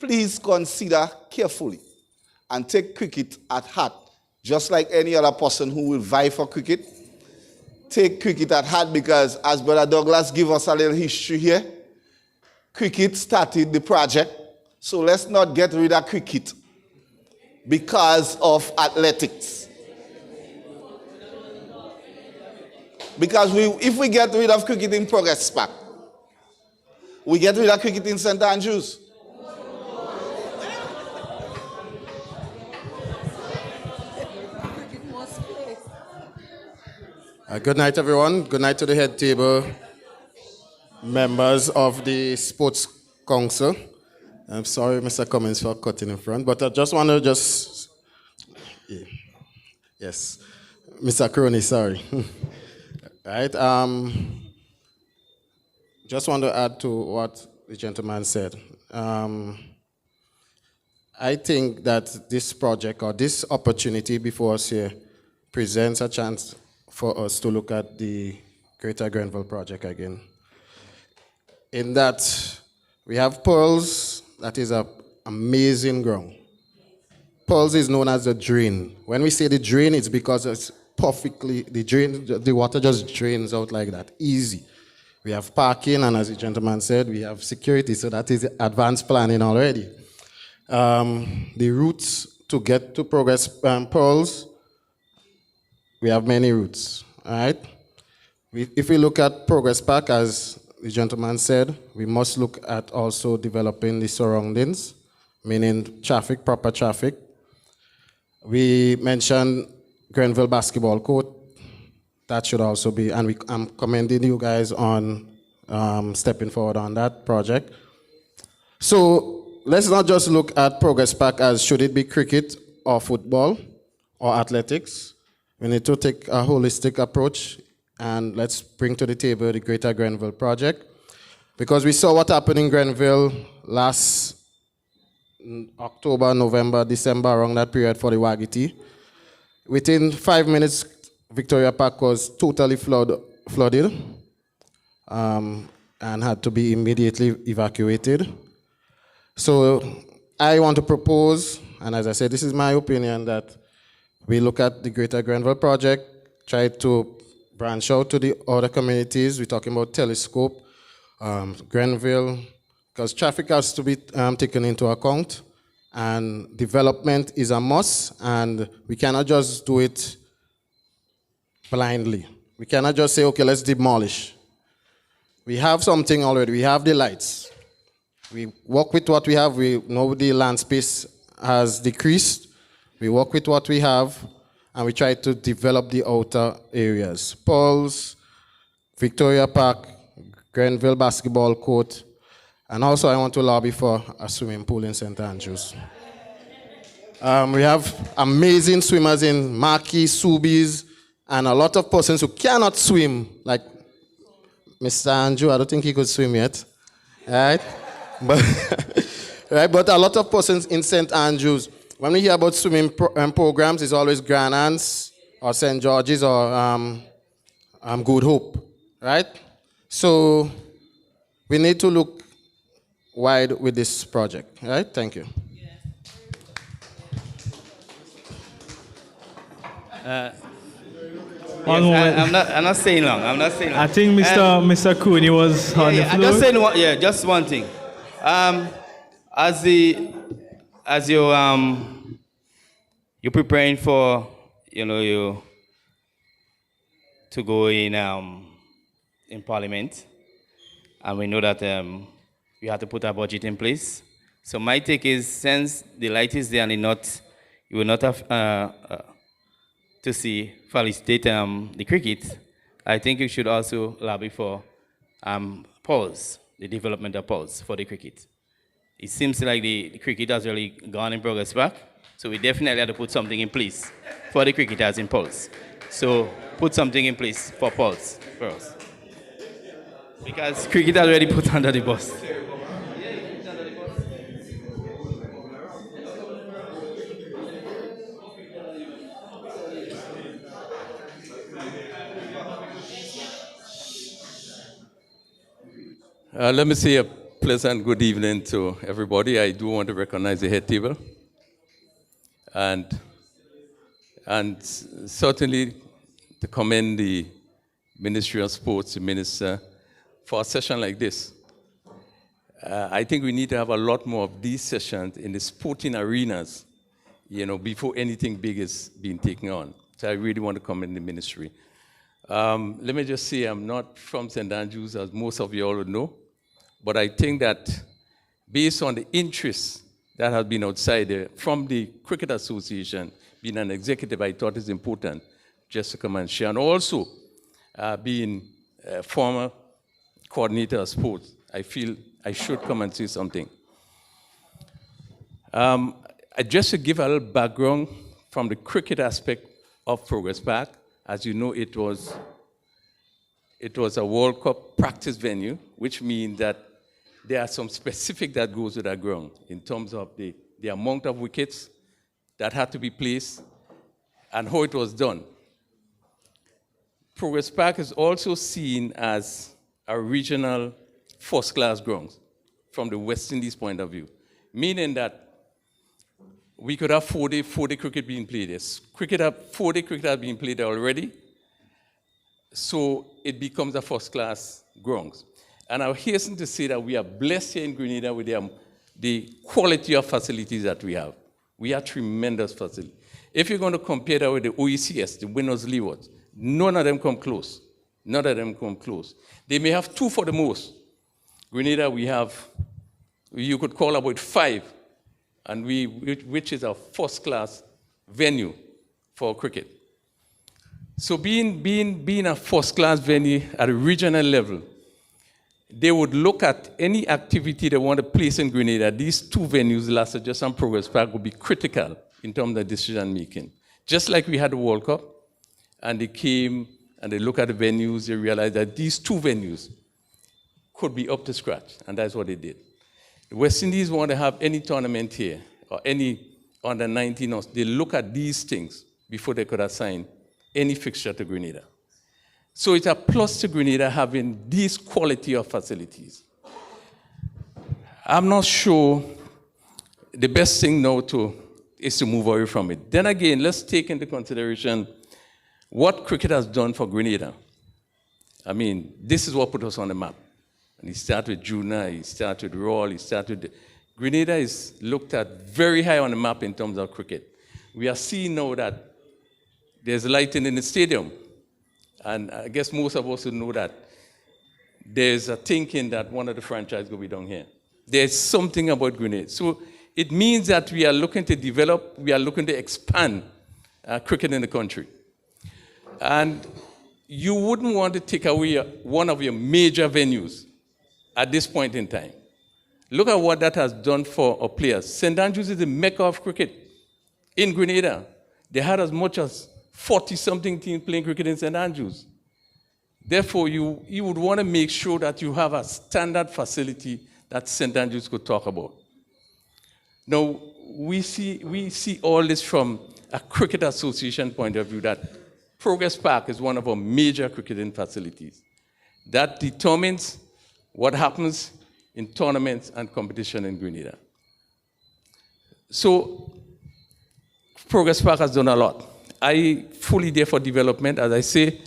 Please consider carefully and take cricket at heart. Just like any other person who will vie for cricket, take cricket at heart, because as Brother Douglas give us a little history here, cricket started the project, so let's not get rid of cricket because of athletics. Because if we get rid of cricket in Progress Park, we get rid of cricket in St. Andrews. Good night, everyone. Good night to the head table, members of the Sports Council. I'm sorry, Mr. Cummins, for cutting in front, but I just want to yes, Mr. Crony, sorry. Right. Just want to add to what the gentleman said. I think that this project or this opportunity before us here presents a chance for us to look at the Greater Grenville project again. In that we have Pearls, that is an amazing ground. Pearls is known as the drain. When we say the drain, it's because it's perfectly, the water just drains out like that, easy. We have parking, and as the gentleman said, we have security, so that is advanced planning already. The routes to get to Progress Pearls, we have many routes, all right? If we look at Progress Park, as the gentleman said, we must look at also developing the surroundings, meaning traffic, proper traffic. We mentioned Grenville basketball court. That should also be, and I'm commending you guys on stepping forward on that project. So let's not just look at Progress Park as should it be cricket or football or athletics. We need to take a holistic approach, and let's bring to the table the Greater Grenville project, because we saw what happened in Grenville last October, November, December, around that period for the Wagiti. Within 5 minutes, Victoria Park was totally flooded and had to be immediately evacuated. So I want to propose, and as I said, this is my opinion, that we look at the Greater Grenville project, try to branch out to the other communities. We're talking about Telescope, Grenville, because traffic has to be taken into account, and development is a must, and we cannot just do it blindly. We cannot just say, okay, let's demolish. We have something already. We have the lights. We work with what we have. We know the land space has decreased. We work with what we have, and we try to develop the outer areas. Paul's, Victoria Park, Grenville basketball court, and also I want to lobby for a swimming pool in St. Andrews. We have amazing swimmers in Marquis, Subies, and a lot of persons who cannot swim, like Mr. Andrew. I don't think he could swim yet, right? But, right? But a lot of persons in St. Andrews, when we hear about swimming programs, it's always Grand Anse or St. George's or Good Hope, right? So we need to look wide with this project, right? Thank you. I'm not saying long. I'm not saying long. I think Mr. Cooney was on the floor. I'm just saying just one thing. As you're preparing for you to go in Parliament, and we know that we have to put a budget in place. So my take is, since the light is there and you will not have to felicitate the cricket, I think you should also lobby for pause, the development of pause for the cricket. It seems like the cricket has really gone in progress back, so we definitely have to put something in place for the cricketers in pause. So put something in place for pause for us. Because cricket has already put under the bus. Let me say a pleasant good evening to everybody. I do want to recognize the head table. And certainly to commend the Ministry of Sports, the Minister, for a session like this. I think we need to have a lot more of these sessions in the sporting arenas, before anything big is being taken on. So I really want to commend the ministry. Let me just say I'm not from St. Andrews, as most of you all would know, but I think that based on the interest that has been outside there from the Cricket Association, being an executive, I thought it's important just to come and share. And also, being a former coordinator of sports, I feel I should come and say something. Just to give a little background from the cricket aspect of Progress Park, as you know, it was a World Cup practice venue, which means that there are some specific that goes with that ground in terms of the amount of wickets that had to be placed and how it was done. Progress Park is also seen as a regional first-class ground from the West Indies point of view, meaning that we could have 40 cricket being played. Yes, 40 cricket have been played already, so it becomes a first-class ground. And I hasten to say that we are blessed here in Grenada with the quality of facilities that we have. We have tremendous facilities. If you're going to compare that with the OECS, the Winners Leeward, none of them come close. None of them come close. They may have 2 for the most. Grenada, you could call about 5, and which is a first-class venue for cricket. So being a first-class venue at a regional level, they would look at any activity they want to place in Grenada. These 2 venues, Last Just and Progress Park, would be critical in terms of decision-making. Just like we had the World Cup, and they came and they look at the venues, they realized that these 2 venues could be up to scratch, and that's what they did. The West Indies want to have any tournament here, or any under 19, they look at these things before they could assign any fixture to Grenada. So it's a plus to Grenada having these quality of facilities. I'm not sure the best thing now is to move away from it. Then again, let's take into consideration what cricket has done for Grenada. I mean, this is what put us on the map. And he started with Juna, he started with Royal, Grenada is looked at very high on the map in terms of cricket. We are seeing now that there's lighting in the stadium. And I guess most of us would know that there's a thinking that one of the franchises will be down here. There's something about Grenada. So it means that we are looking to develop, we are looking to expand cricket in the country. And you wouldn't want to take away one of your major venues at this point in time. Look at what that has done for our players. St. Andrews is the mecca of cricket in Grenada. They had as much as 40-something teams playing cricket in St. Andrews. Therefore, you would want to make sure that you have a standard facility that St. Andrews could talk about. Now, we see all this from a cricket association point of view, that Progress Park is one of our major cricketing facilities. That determines what happens in tournaments and competition in Grenada. So, Progress Park has done a lot. I fully there for development. As I say,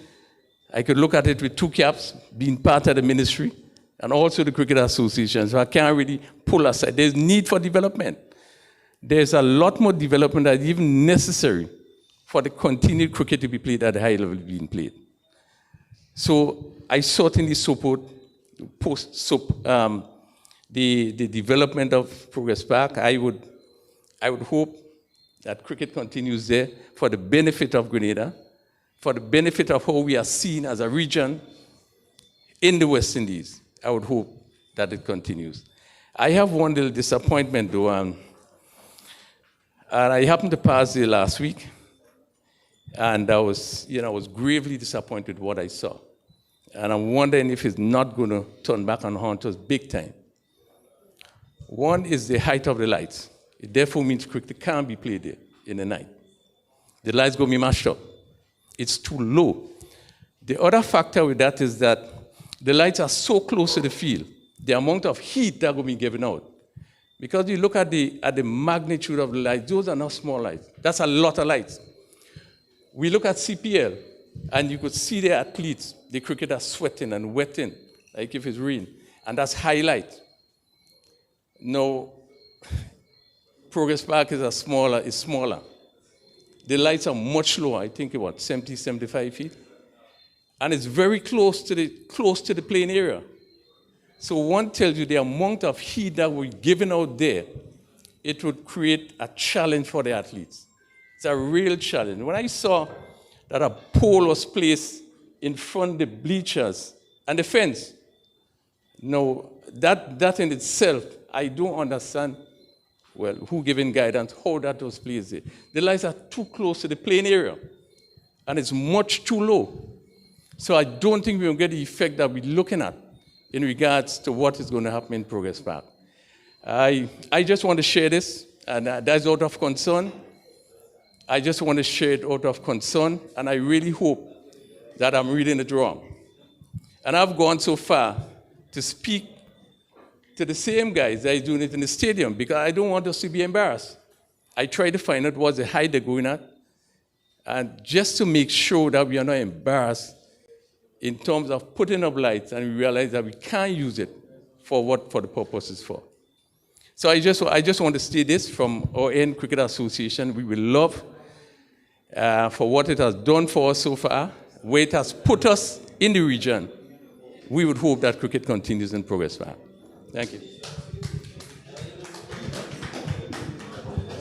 I could look at it with two caps, being part of the ministry and also the Cricket Association. So I can't really pull aside. There's need for development. There's a lot more development that is even necessary for the continued cricket to be played at the high level being played. So I certainly support the development of Progress Park. I would hope that cricket continues there for the benefit of Grenada, for the benefit of how we are seen as a region in the West Indies. I would hope that it continues. I have one little disappointment though, and I happened to pass there last week, and I was gravely disappointed with what I saw. And I'm wondering if it's not going to turn back and haunt us big time. One is the height of the lights. It therefore means cricket can't be played there in the night. The lights going to be mashed up. It's too low. The other factor with that is that the lights are so close to the field, the amount of heat that will be given out. Because you look at the magnitude of the lights, those are not small lights. That's a lot of lights. We look at CPL, and you could see the athletes, the cricketers sweating and wetting, like if it's rain, and that's highlight. Now, Progress Park is smaller. The lights are much lower, I think about 70, 75 feet. And it's very close to the playing area. So one tells you the amount of heat that we're giving out there, it would create a challenge for the athletes. It's a real challenge. When I saw that a pole was placed in front of the bleachers and the fence, no, that in itself, I don't understand, well, who giving guidance, how that was placed there. The lights are too close to the playing area, and it's much too low. So I don't think we're going to get the effect that we're looking at in regards to what is going to happen in Progress Park. I just want to share this, and that's out of concern. I just want to share it out of concern, and I really hope that I'm reading it wrong. And I've gone so far to speak to the same guys that are doing it in the stadium, because I don't want us to be embarrassed. I try to find out what's the height they're going at, and just to make sure that we are not embarrassed in terms of putting up lights and we realize that we can't use it for the purpose it's for. So I just want to say this from our end Cricket Association. We will love for what it has done for us so far, where it has put us in the region. We would hope that cricket continues in Progress Park. Thank you.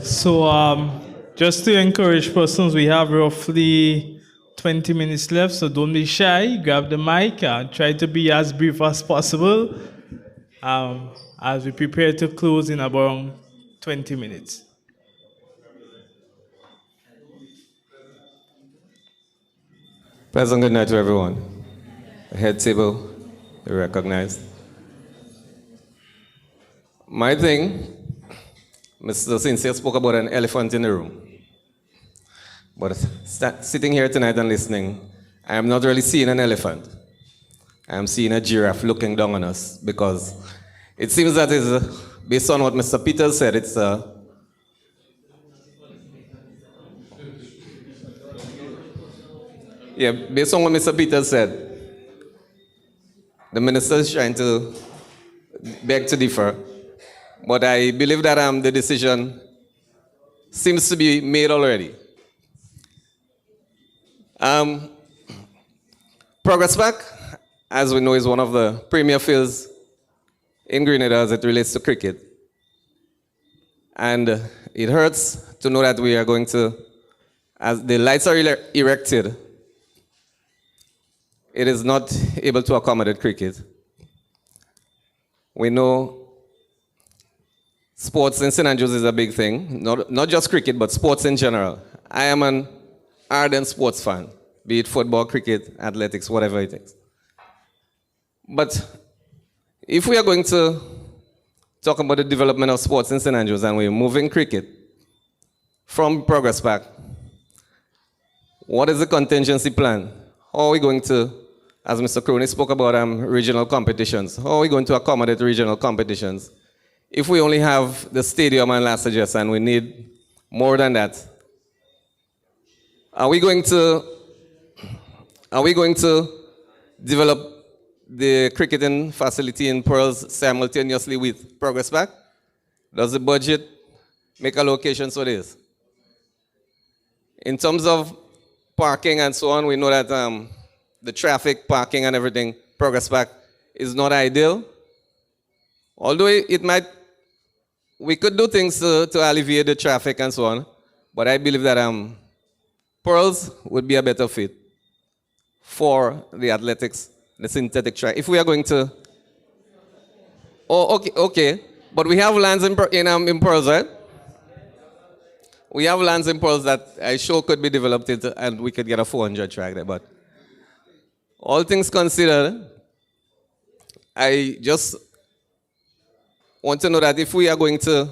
So just to encourage persons, we have roughly 20 minutes left, so don't be shy. Grab the mic and try to be as brief as possible as we prepare to close in about 20 minutes. Pleasant good night to everyone. The head table, you recognized. My thing, Mr. Sincere spoke about an elephant in the room. But sitting here tonight and listening, I am not really seeing an elephant. I am seeing a giraffe looking down on us, because it seems that is, based on what Mr. Peters said, it's based on what Mr. Peters said, the minister is trying to beg to differ. But I believe that the decision seems to be made already. Progress Park, as we know, is one of the premier fields in Grenada as it relates to cricket. And it hurts to know that we are going to, as the lights are erected, it is not able to accommodate cricket. We know sports in St. Andrews is a big thing, not just cricket, but sports in general. I am an ardent sports fan, be it football, cricket, athletics, whatever it is. But if we are going to talk about the development of sports in St. Andrews and we're moving cricket from Progress Park, what is the contingency plan? How are we going to, as Mr. Crony spoke about regional competitions, how are we going to accommodate regional competitions if we only have the stadium and last suggest and we need more than that? Are we going to develop the cricketing facility in Pearls simultaneously with Progress Park? Does the budget make allocations for this? In terms of parking and so on, we know that the traffic, parking and everything, Progress Park is not ideal. Although we could do things to alleviate the traffic and so on, but I believe that Pearls would be a better fit for the athletics, the synthetic track. If we are going to, okay, but we have lands in Pearls, right? We have lands in Pearls that I sure could be developed and we could get a 400 track there, but all things considered, I just want to know that if we are going to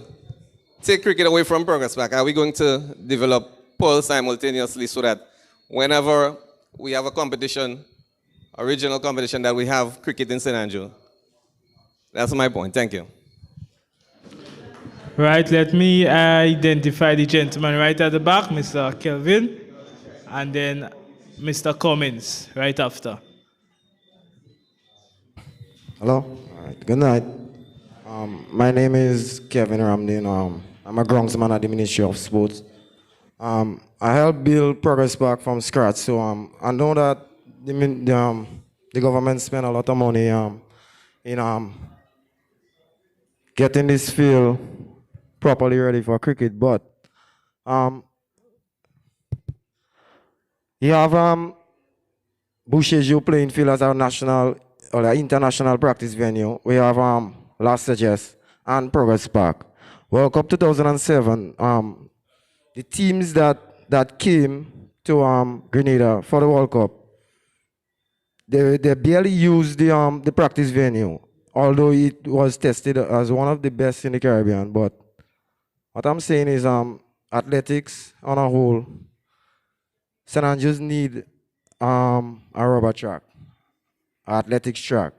take cricket away from Progress Park, are we going to develop Pearls simultaneously so that whenever we have a competition, a regional competition, that we have cricket in St. Andrew? That's my point. Thank you. Right, let me identify the gentleman right at the back, Mr. Kelvin, and then Mr. Cummins right after. Hello. All right. Good night. My name is Kevin Ramdin. I'm a groundsman at the Ministry of Sports. I helped build Progress Park from scratch, so I know that the government spent a lot of money in getting this field properly ready for cricket, but you have Boucherville playing field as our national or international practice venue. We have Last Suggest and Progress Park. World Cup 2007, the teams that came to Grenada for the World Cup, they barely used the practice venue, although it was tested as one of the best in the Caribbean. But what I'm saying is athletics on a whole, St. Andrews need a rubber track, athletics track.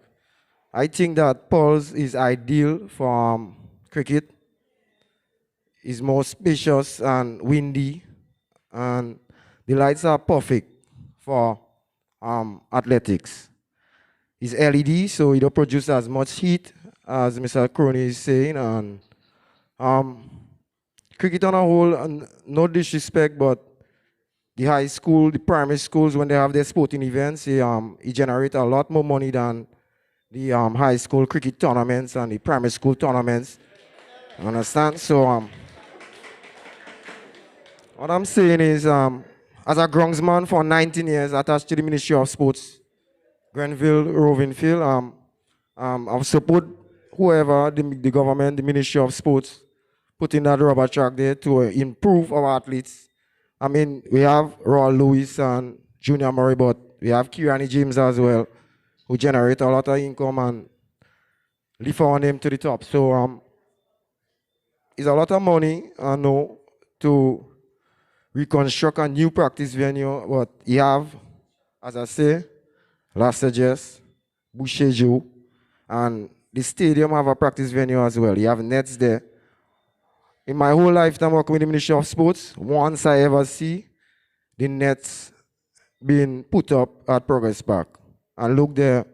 I think that Pearls is ideal for cricket. It's more spacious and windy, and the lights are perfect for athletics. It's LED, so it don't produce as much heat as Mr. Crony is saying. And cricket on a whole, and no disrespect, but the high school, the primary schools, when they have their sporting events, it generates a lot more money than the high school cricket tournaments and the primary school tournaments. You understand? So what I'm saying is, as a groundsman for 19 years attached to the Ministry of Sports, Grenville, Roving Field, I've support whoever, the government, the Ministry of Sports, putting that rubber track there to improve our athletes. I mean, we have Roy Lewis and Junior Murray, but we have Kirani James as well, who generate a lot of income and lift our name to the top. So it's a lot of money, I know, to reconstruct a new practice venue, but you have, as I say, Last Suggest, Boucherville, and the stadium have a practice venue as well. You have nets there. In my whole lifetime working with the Ministry of Sports, once I ever see the nets being put up at Progress Park. And look there,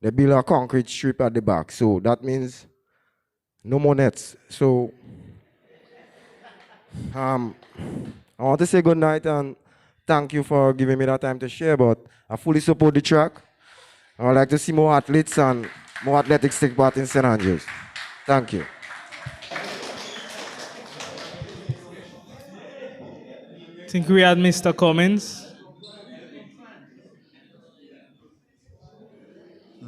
they build a concrete strip at the back. So that means no more nets. So I want to say good night and thank you for giving me that time to share, but I fully support the track. I would like to see more athletes and more athletics take part in St. Andrews. Thank you. think we had Mr. Cummins.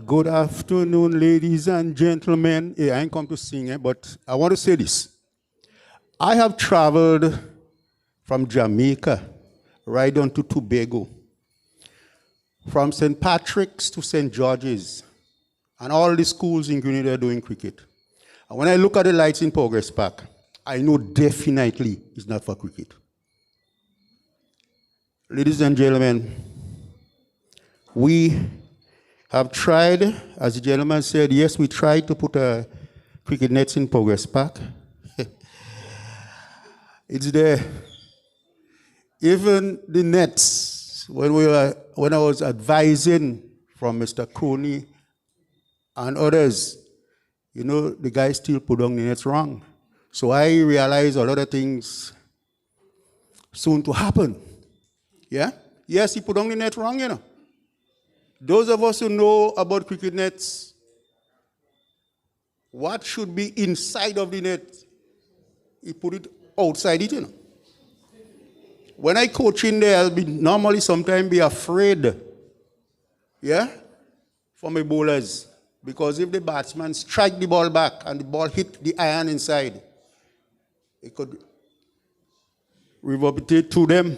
Good afternoon, ladies and gentlemen. I ain't come to sing, but I want to say this. I have traveled from Jamaica right on to Tobago, from St. Patrick's to St. George's, and all the schools in Grenada are doing cricket. And when I look at the lights in Progress Park, I know definitely it's not for cricket. Ladies and gentlemen, we have tried, as the gentleman said, yes, we tried to put a cricket nets in Progress Park. It's there. Even the nets, when I was advising from Mr. Crony and others, you know, the guy still put on the nets wrong. So I realized a lot of things soon to happen. Yeah? Yes, he put on the net wrong, you know. Those of us who know about cricket nets, what should be inside of the net, he put it outside it, you know. When I coach in there, I'll be normally sometimes be afraid, yeah, for my bowlers. Because if the batsman strike the ball back and the ball hit the iron inside, it could reverberate to them,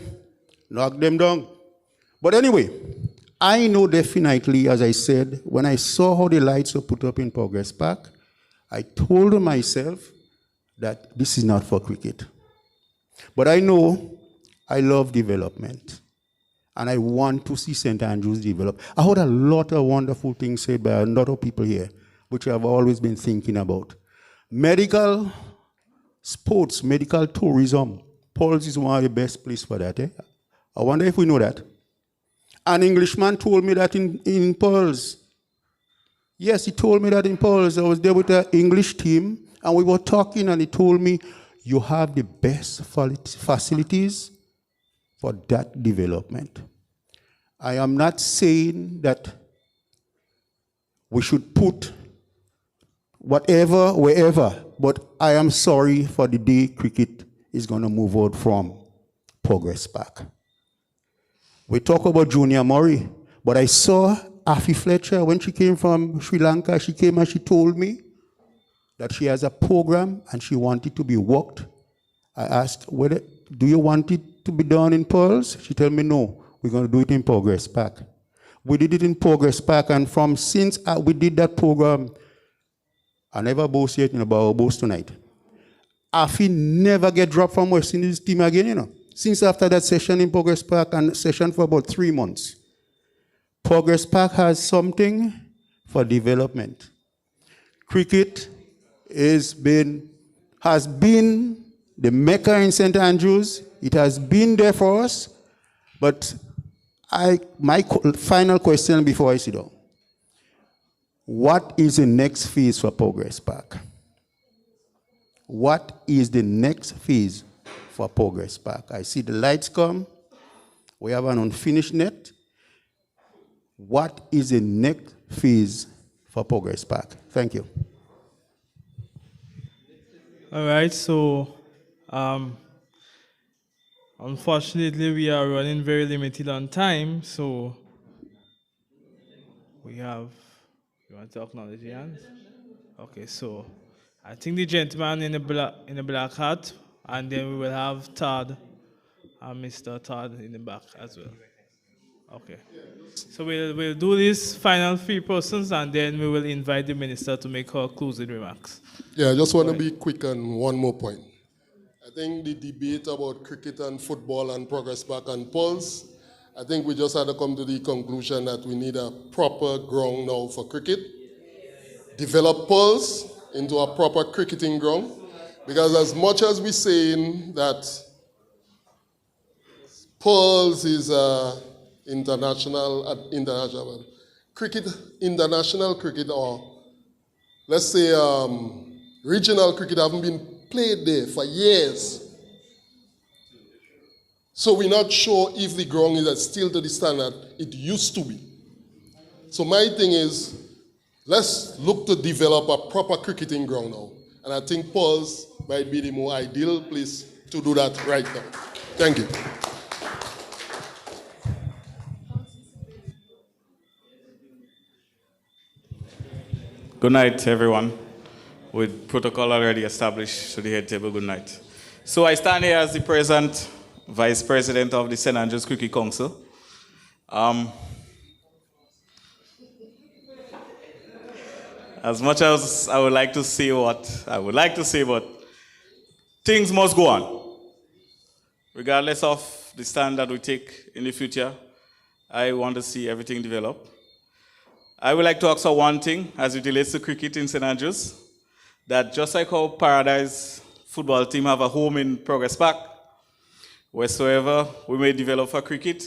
knock them down. But anyway, I know definitely, as I said, when I saw how the lights were put up in Progress Park, I told myself that this is not for cricket. But I know I love development, and I want to see St. Andrews develop. I heard a lot of wonderful things said by a lot of people here, which I've always been thinking about. Medical sports, medical tourism. Pulse is one of the best places for that. I wonder if we know that. An Englishman told me that in Pulse. Yes, he told me that in Pulse. I was there with an English team, and we were talking, and he told me, you have the best facilities for that development. I am not saying that we should put whatever, wherever, but I am sorry for the day cricket is going to move out from Progress Park. We talk about Junior Murray, but I saw Afi Fletcher when she came from Sri Lanka. She came and she told me that she has a program and she wanted to be worked. I asked, do you want it to be done in Pearls? She told me, no, we're going to do it in Progress Park. We did it in Progress Park, and since we did that program, I never boast yet, but I'll boast tonight. Afi never get dropped from West Indies team again, you know. Since after that session in Progress Park, and session for about 3 months. Progress Park has something for development. Cricket has been the Mecca in St. Andrews. It has been there for us. But my final question before I sit down. What is the next phase for Progress Park? What is the next phase for Progress Park? I see the lights come. We have an unfinished net. What is the next phase for Progress Park? Thank you. All right, so unfortunately we are running very limited on time, so you want to acknowledge the hands? Okay, so I think the gentleman in the black hat, and then we will have Todd and Mr. Todd in the back as well. Okay. So we'll do these final 3 persons, and then we will invite the minister to make her closing remarks. Yeah, I just want to be quick on one more point. I think the debate about cricket and football and Progress Park and Pulse, I think we just had to come to the conclusion that we need a proper ground now for cricket. Develop Pulse into a proper cricketing ground. Because as much as we're saying that Pulse is international cricket, or let's say regional cricket haven't been played there for years. So we're not sure if the ground is still to the standard it used to be. So my thing is, let's look to develop a proper cricketing ground now. And I think Pulse might be the more ideal place to do that right now. Thank you. Good night, everyone. With protocol already established to the head table, good night. So I stand here as the present Vice President of the St. Andrews Cricket Council. As much as I would like to say what I would like to say, but things must go on. Regardless of the stand that we take in the future, I want to see everything develop. I would like to ask for one thing as it relates to cricket in St. Andrews, that just like how Paradise football team have a home in Progress Park, wheresoever we may develop for cricket,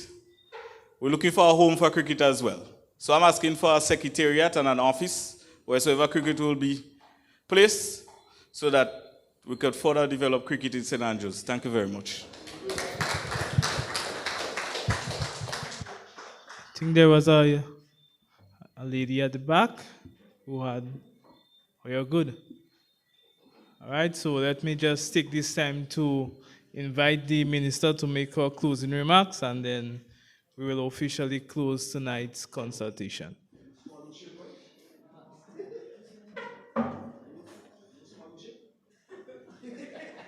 we're looking for a home for cricket as well. So I'm asking for a secretariat and an office wheresoever cricket will be placed so that we could further develop cricket in St. Andrews. Thank you very much. I think there was a lady at the back who had, oh, you're good. All right, so let me just take this time to invite the minister to make her closing remarks, and then we will officially close tonight's consultation.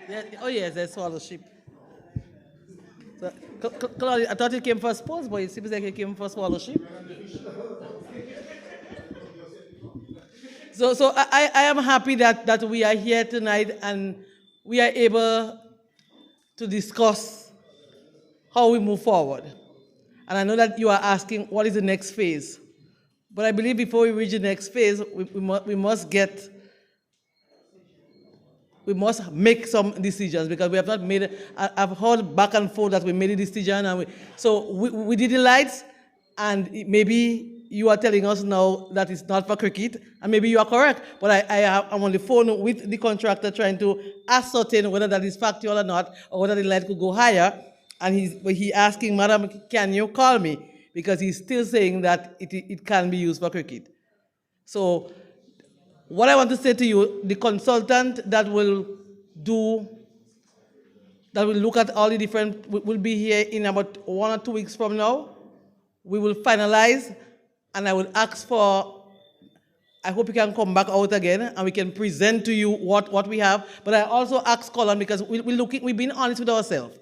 Yeah, oh yes, there's scholarship. So, Claudia, I thought you came for sports, but it seems like you came for scholarship. So I am happy that we are here tonight and we are able to discuss how we move forward. And I know that you are asking what is the next phase. But I believe before we reach the next phase, we must make some decisions, because we have not made it. I've heard back and forth that we made a decision, and we did the lights, and maybe you are telling us now that it's not for cricket, and maybe you are correct, but I'm on the phone with the contractor trying to ascertain whether that is factual or not, or whether the light could go higher, and he's asking, Madam, can you call me? Because he's still saying that it can be used for cricket. So what I want to say to you, the consultant that will look at all the different, will be here in about 1 or 2 weeks from now. We will finalize, and I will ask for, I hope you can come back out again and we can present to you what we have. But I also ask Colin, because we've been honest with ourselves.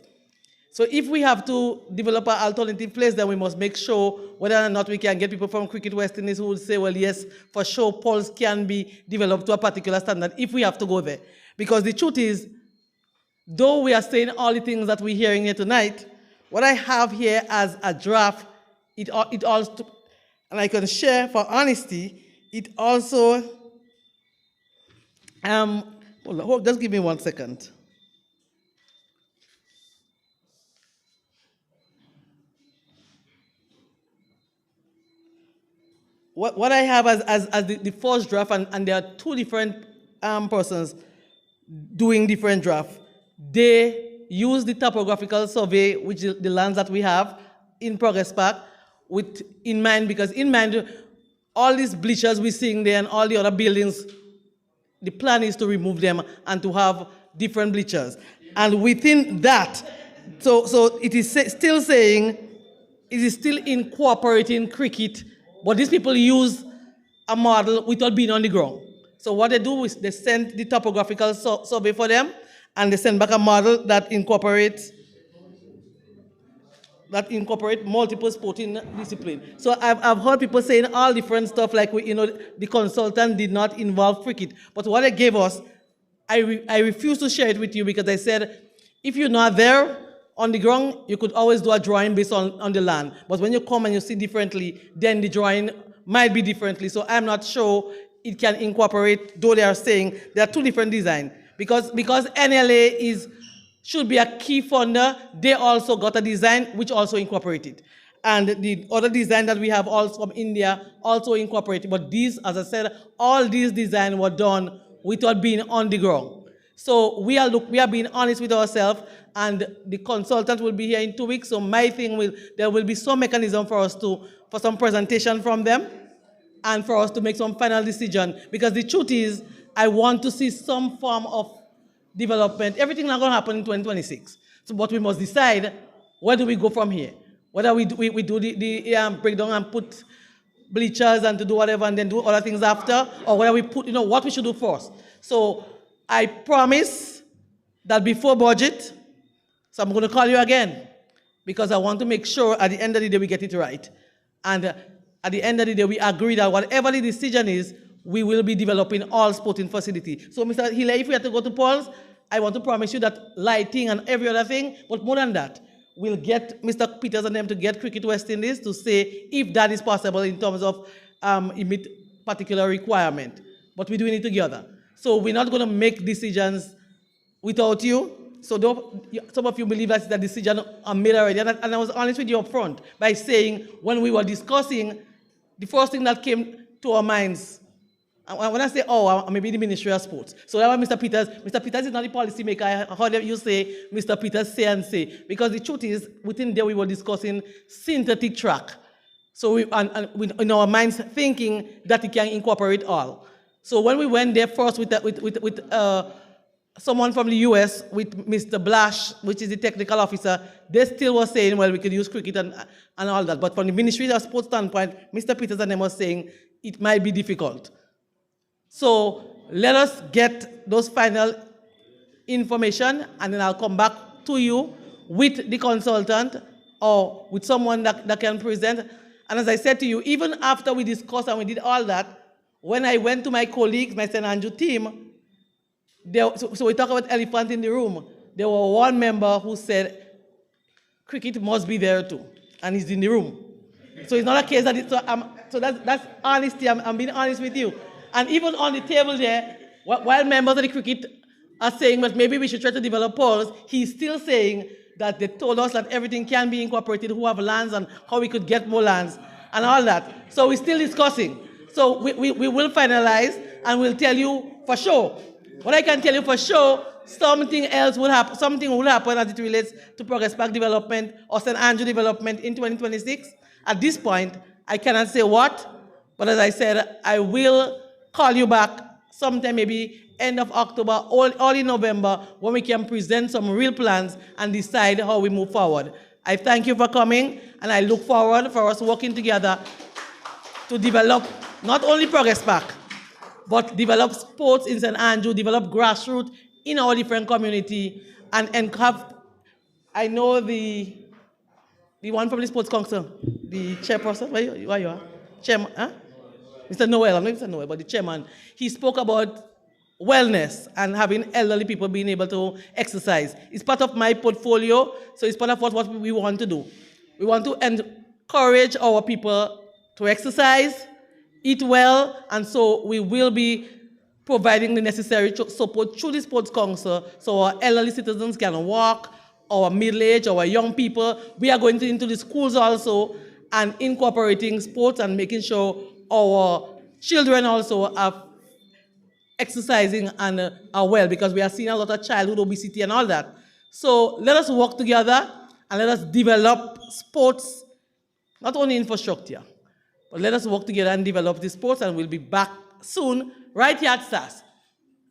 So if we have to develop an alternative place, then we must make sure whether or not we can get people from Cricket West Indies who will say, well, yes, for sure, polls can be developed to a particular standard if we have to go there. Because the truth is, though we are saying all the things that we're hearing here tonight, what I have here as a draft, it also, and I can share for honesty, it also, just give me 1 second. What I have as the first draft, and there are 2 different persons doing different drafts. They use the topographical survey, which is the lands that we have in Progress Park, in mind, because in mind, all these bleachers we're seeing there and all the other buildings, the plan is to remove them and to have different bleachers. And within that, so it is still saying, it is still incorporating cricket, but these people use a model without being on the ground. So what they do is they send the topographical survey for them, and they send back a model that incorporates multiple sporting disciplines. So I've heard people saying all different stuff, like the consultant did not involve cricket. But what they gave us, I refuse to share it with you, because I said, if you're not there on the ground, you could always do a drawing based on the land. But when you come and you see differently, then the drawing might be differently. So I'm not sure it can incorporate, though they are saying there are 2 different designs. Because NLA should be a key funder, they also got a design which also incorporated. And the other design that we have also from India also incorporated. But these, as I said, all these designs were done without being on the ground. So we are being honest with ourselves, and the consultant will be here in 2 weeks. So my thing there will be some mechanism for us for some presentation from them, and for us to make some final decision. Because the truth is, I want to see some form of development. Everything not going to happen in 2026. So, but we must decide, where do we go from here? Whether we do the breakdown and put bleachers and to do whatever and then do other things after, or where we put, what we should do first. So I promise that before budget, so I'm going to call you again because I want to make sure at the end of the day we get it right. And at the end of the day, we agree that whatever the decision is, we will be developing all sporting facilities. So Mr. Hiller, if we have to go to polls, I want to promise you that lighting and every other thing, but more than that, we'll get Mr. Peters and them to get Cricket West Indies to say if that is possible in terms of meet particular requirement. But we're doing it together. So we're not going to make decisions without you. So some of you believe that's the decision made already. And I was honest with you up front by saying when we were discussing, the first thing that came to our minds, and when I say, maybe the Ministry of Sports. So that was Mr. Peters. Mr. Peters is not the policy maker. I heard you say, Mr. Peters say and say. Because the truth is, within there we were discussing synthetic track. So in our minds thinking that it can incorporate all. So when we went there first with someone from the US, with Mr. Blash, which is the technical officer, they still were saying, well, we could use cricket and all that. But from the Ministry of Sports standpoint, Mr. Peters and them were saying it might be difficult. So let us get those final information, and then I'll come back to you with the consultant or with someone that can present. And as I said to you, even after we discussed and we did all that, when I went to my colleagues, my St. Andrew team, so we talk about elephant in the room. There was one member who said, cricket must be there too, and he's in the room. So it's not a case that that's honesty. I'm being honest with you. And even on the table there, while members of the cricket are saying that maybe we should try to develop polls, he's still saying that they told us that everything can be incorporated, who have lands and how we could get more lands and all that. So we're still discussing. So we will finalize and we'll tell you for sure. What I can tell you for sure, something else will happen, something will happen as it relates to Progress Park development or St. Andrew development in 2026. At this point, I cannot say what, but as I said, I will call you back sometime maybe end of October, early November, when we can present some real plans and decide how we move forward. I thank you for coming, and I look forward for us working together to develop not only Progress Park, but develop sports in St. Andrew, develop grassroots in our different community, and have, I know the one from the Sports Council, the chairperson, where you are? Chairman, huh? Mr. Noel, I'm not Mr. Noel, but the chairman, he spoke about wellness and having elderly people being able to exercise. It's part of my portfolio, so it's part of what we want to do. We want to encourage our people to exercise, eat well, and so we will be providing the necessary support through the Sports Council so our elderly citizens can walk, our middle-aged, our young people. We are going into the schools also and incorporating sports and making sure our children also are exercising and are well, because we are seeing a lot of childhood obesity and all that. So let us work together and let us develop sports, not only infrastructure, but let us work together and develop the sports, and we'll be back soon, right here at SAS.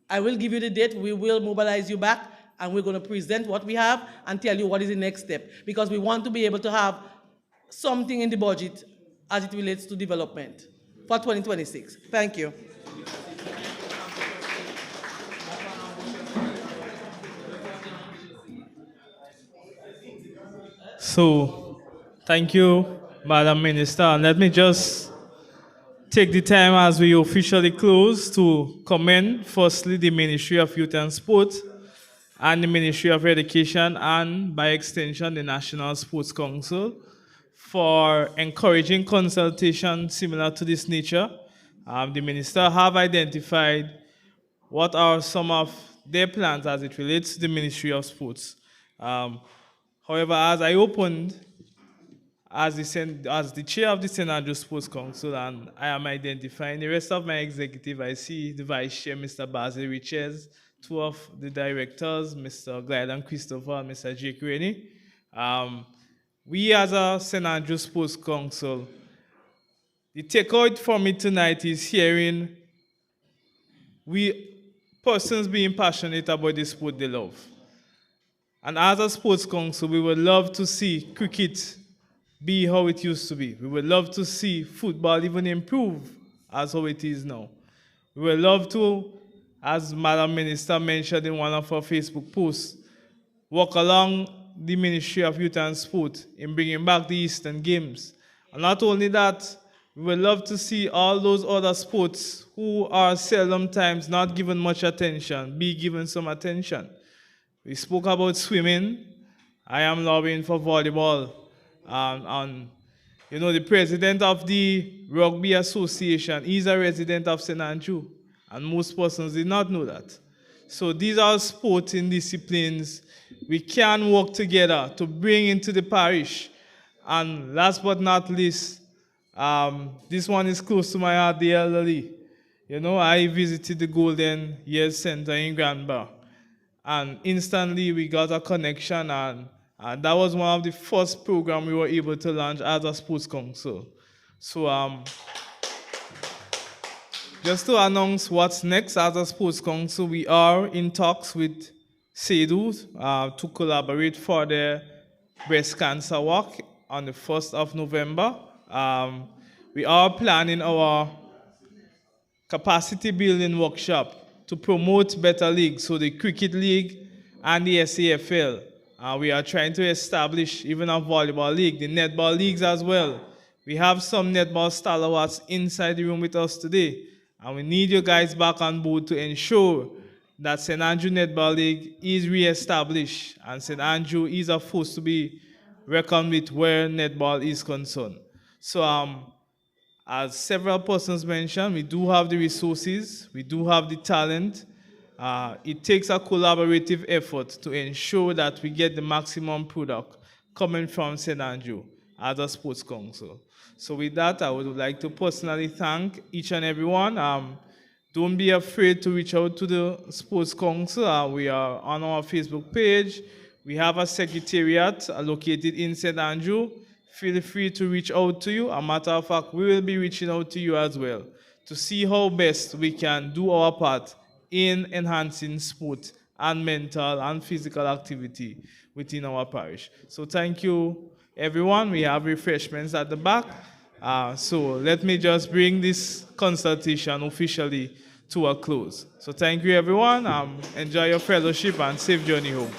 I will give you the date. We will mobilize you back, and we're going to present what we have and tell you what is the next step, because we want to be able to have something in the budget as it relates to development for 2026. Thank you. So, thank you, Madam Minister. And let me just take the time as we officially close to commend, firstly, the Ministry of Youth and Sport and the Ministry of Education and, by extension, the National Sports Council for encouraging consultation similar to this nature. The Minister have identified what are some of their plans as it relates to the Ministry of Sports. However, as I opened as the chair of the St. Andrew Sports Council, and I am identifying the rest of my executive, I see the vice chair, Mr. Basil Riches, two of the directors, Mr. Glyden Christopher and Mr. Jake Rainey. We as a St. Andrew Sports Council, the takeout for me tonight is hearing persons being passionate about the sport they love. And as a sports council, we would love to see cricket be how it used to be. We would love to see football even improve as how it is now. We would love to, as Madam Minister mentioned in one of her Facebook posts, work along the Ministry of Youth and Sport in bringing back the Eastern Games. And not only that, we would love to see all those other sports who are seldom times not given much attention be given some attention. We spoke about swimming. I am lobbying for volleyball. And you know, the president of the Rugby Association is a resident of St. Andrew, and most persons did not know that. So these are sporting disciplines we can work together to bring into the parish. And last but not least, this one is close to my heart, the elderly. You know, I visited the Golden Years Center in Granba, and instantly we got a connection, and that was one of the first programs we were able to launch as a sports council. So just to announce what's next as a sports council, we are in talks with SEDU to collaborate for the breast cancer walk on the 1st of November. We are planning our capacity building workshop to promote better leagues, so the Cricket League and the SAFL. We are trying to establish even a volleyball league, the netball leagues as well. We have some netball stalwarts inside the room with us today, and we need you guys back on board to ensure that St. Andrew Netball League is re-established, and St. Andrew is a force to be reckoned with where netball is concerned. So as several persons mentioned, we do have the resources, we do have the talent. It takes a collaborative effort to ensure that we get the maximum product coming from St. Andrew as a sports council. So with that, I would like to personally thank each and everyone. Don't be afraid to reach out to the sports council. We are on our Facebook page. We have a secretariat located in St. Andrew. Feel free to reach out to you. As a matter of fact, we will be reaching out to you as well to see how best we can do our part in enhancing sport and mental and physical activity within our parish. So thank you, everyone. We have refreshments at the back. So let me just bring this consultation officially to a close. So thank you, everyone. Enjoy your fellowship and safe journey home.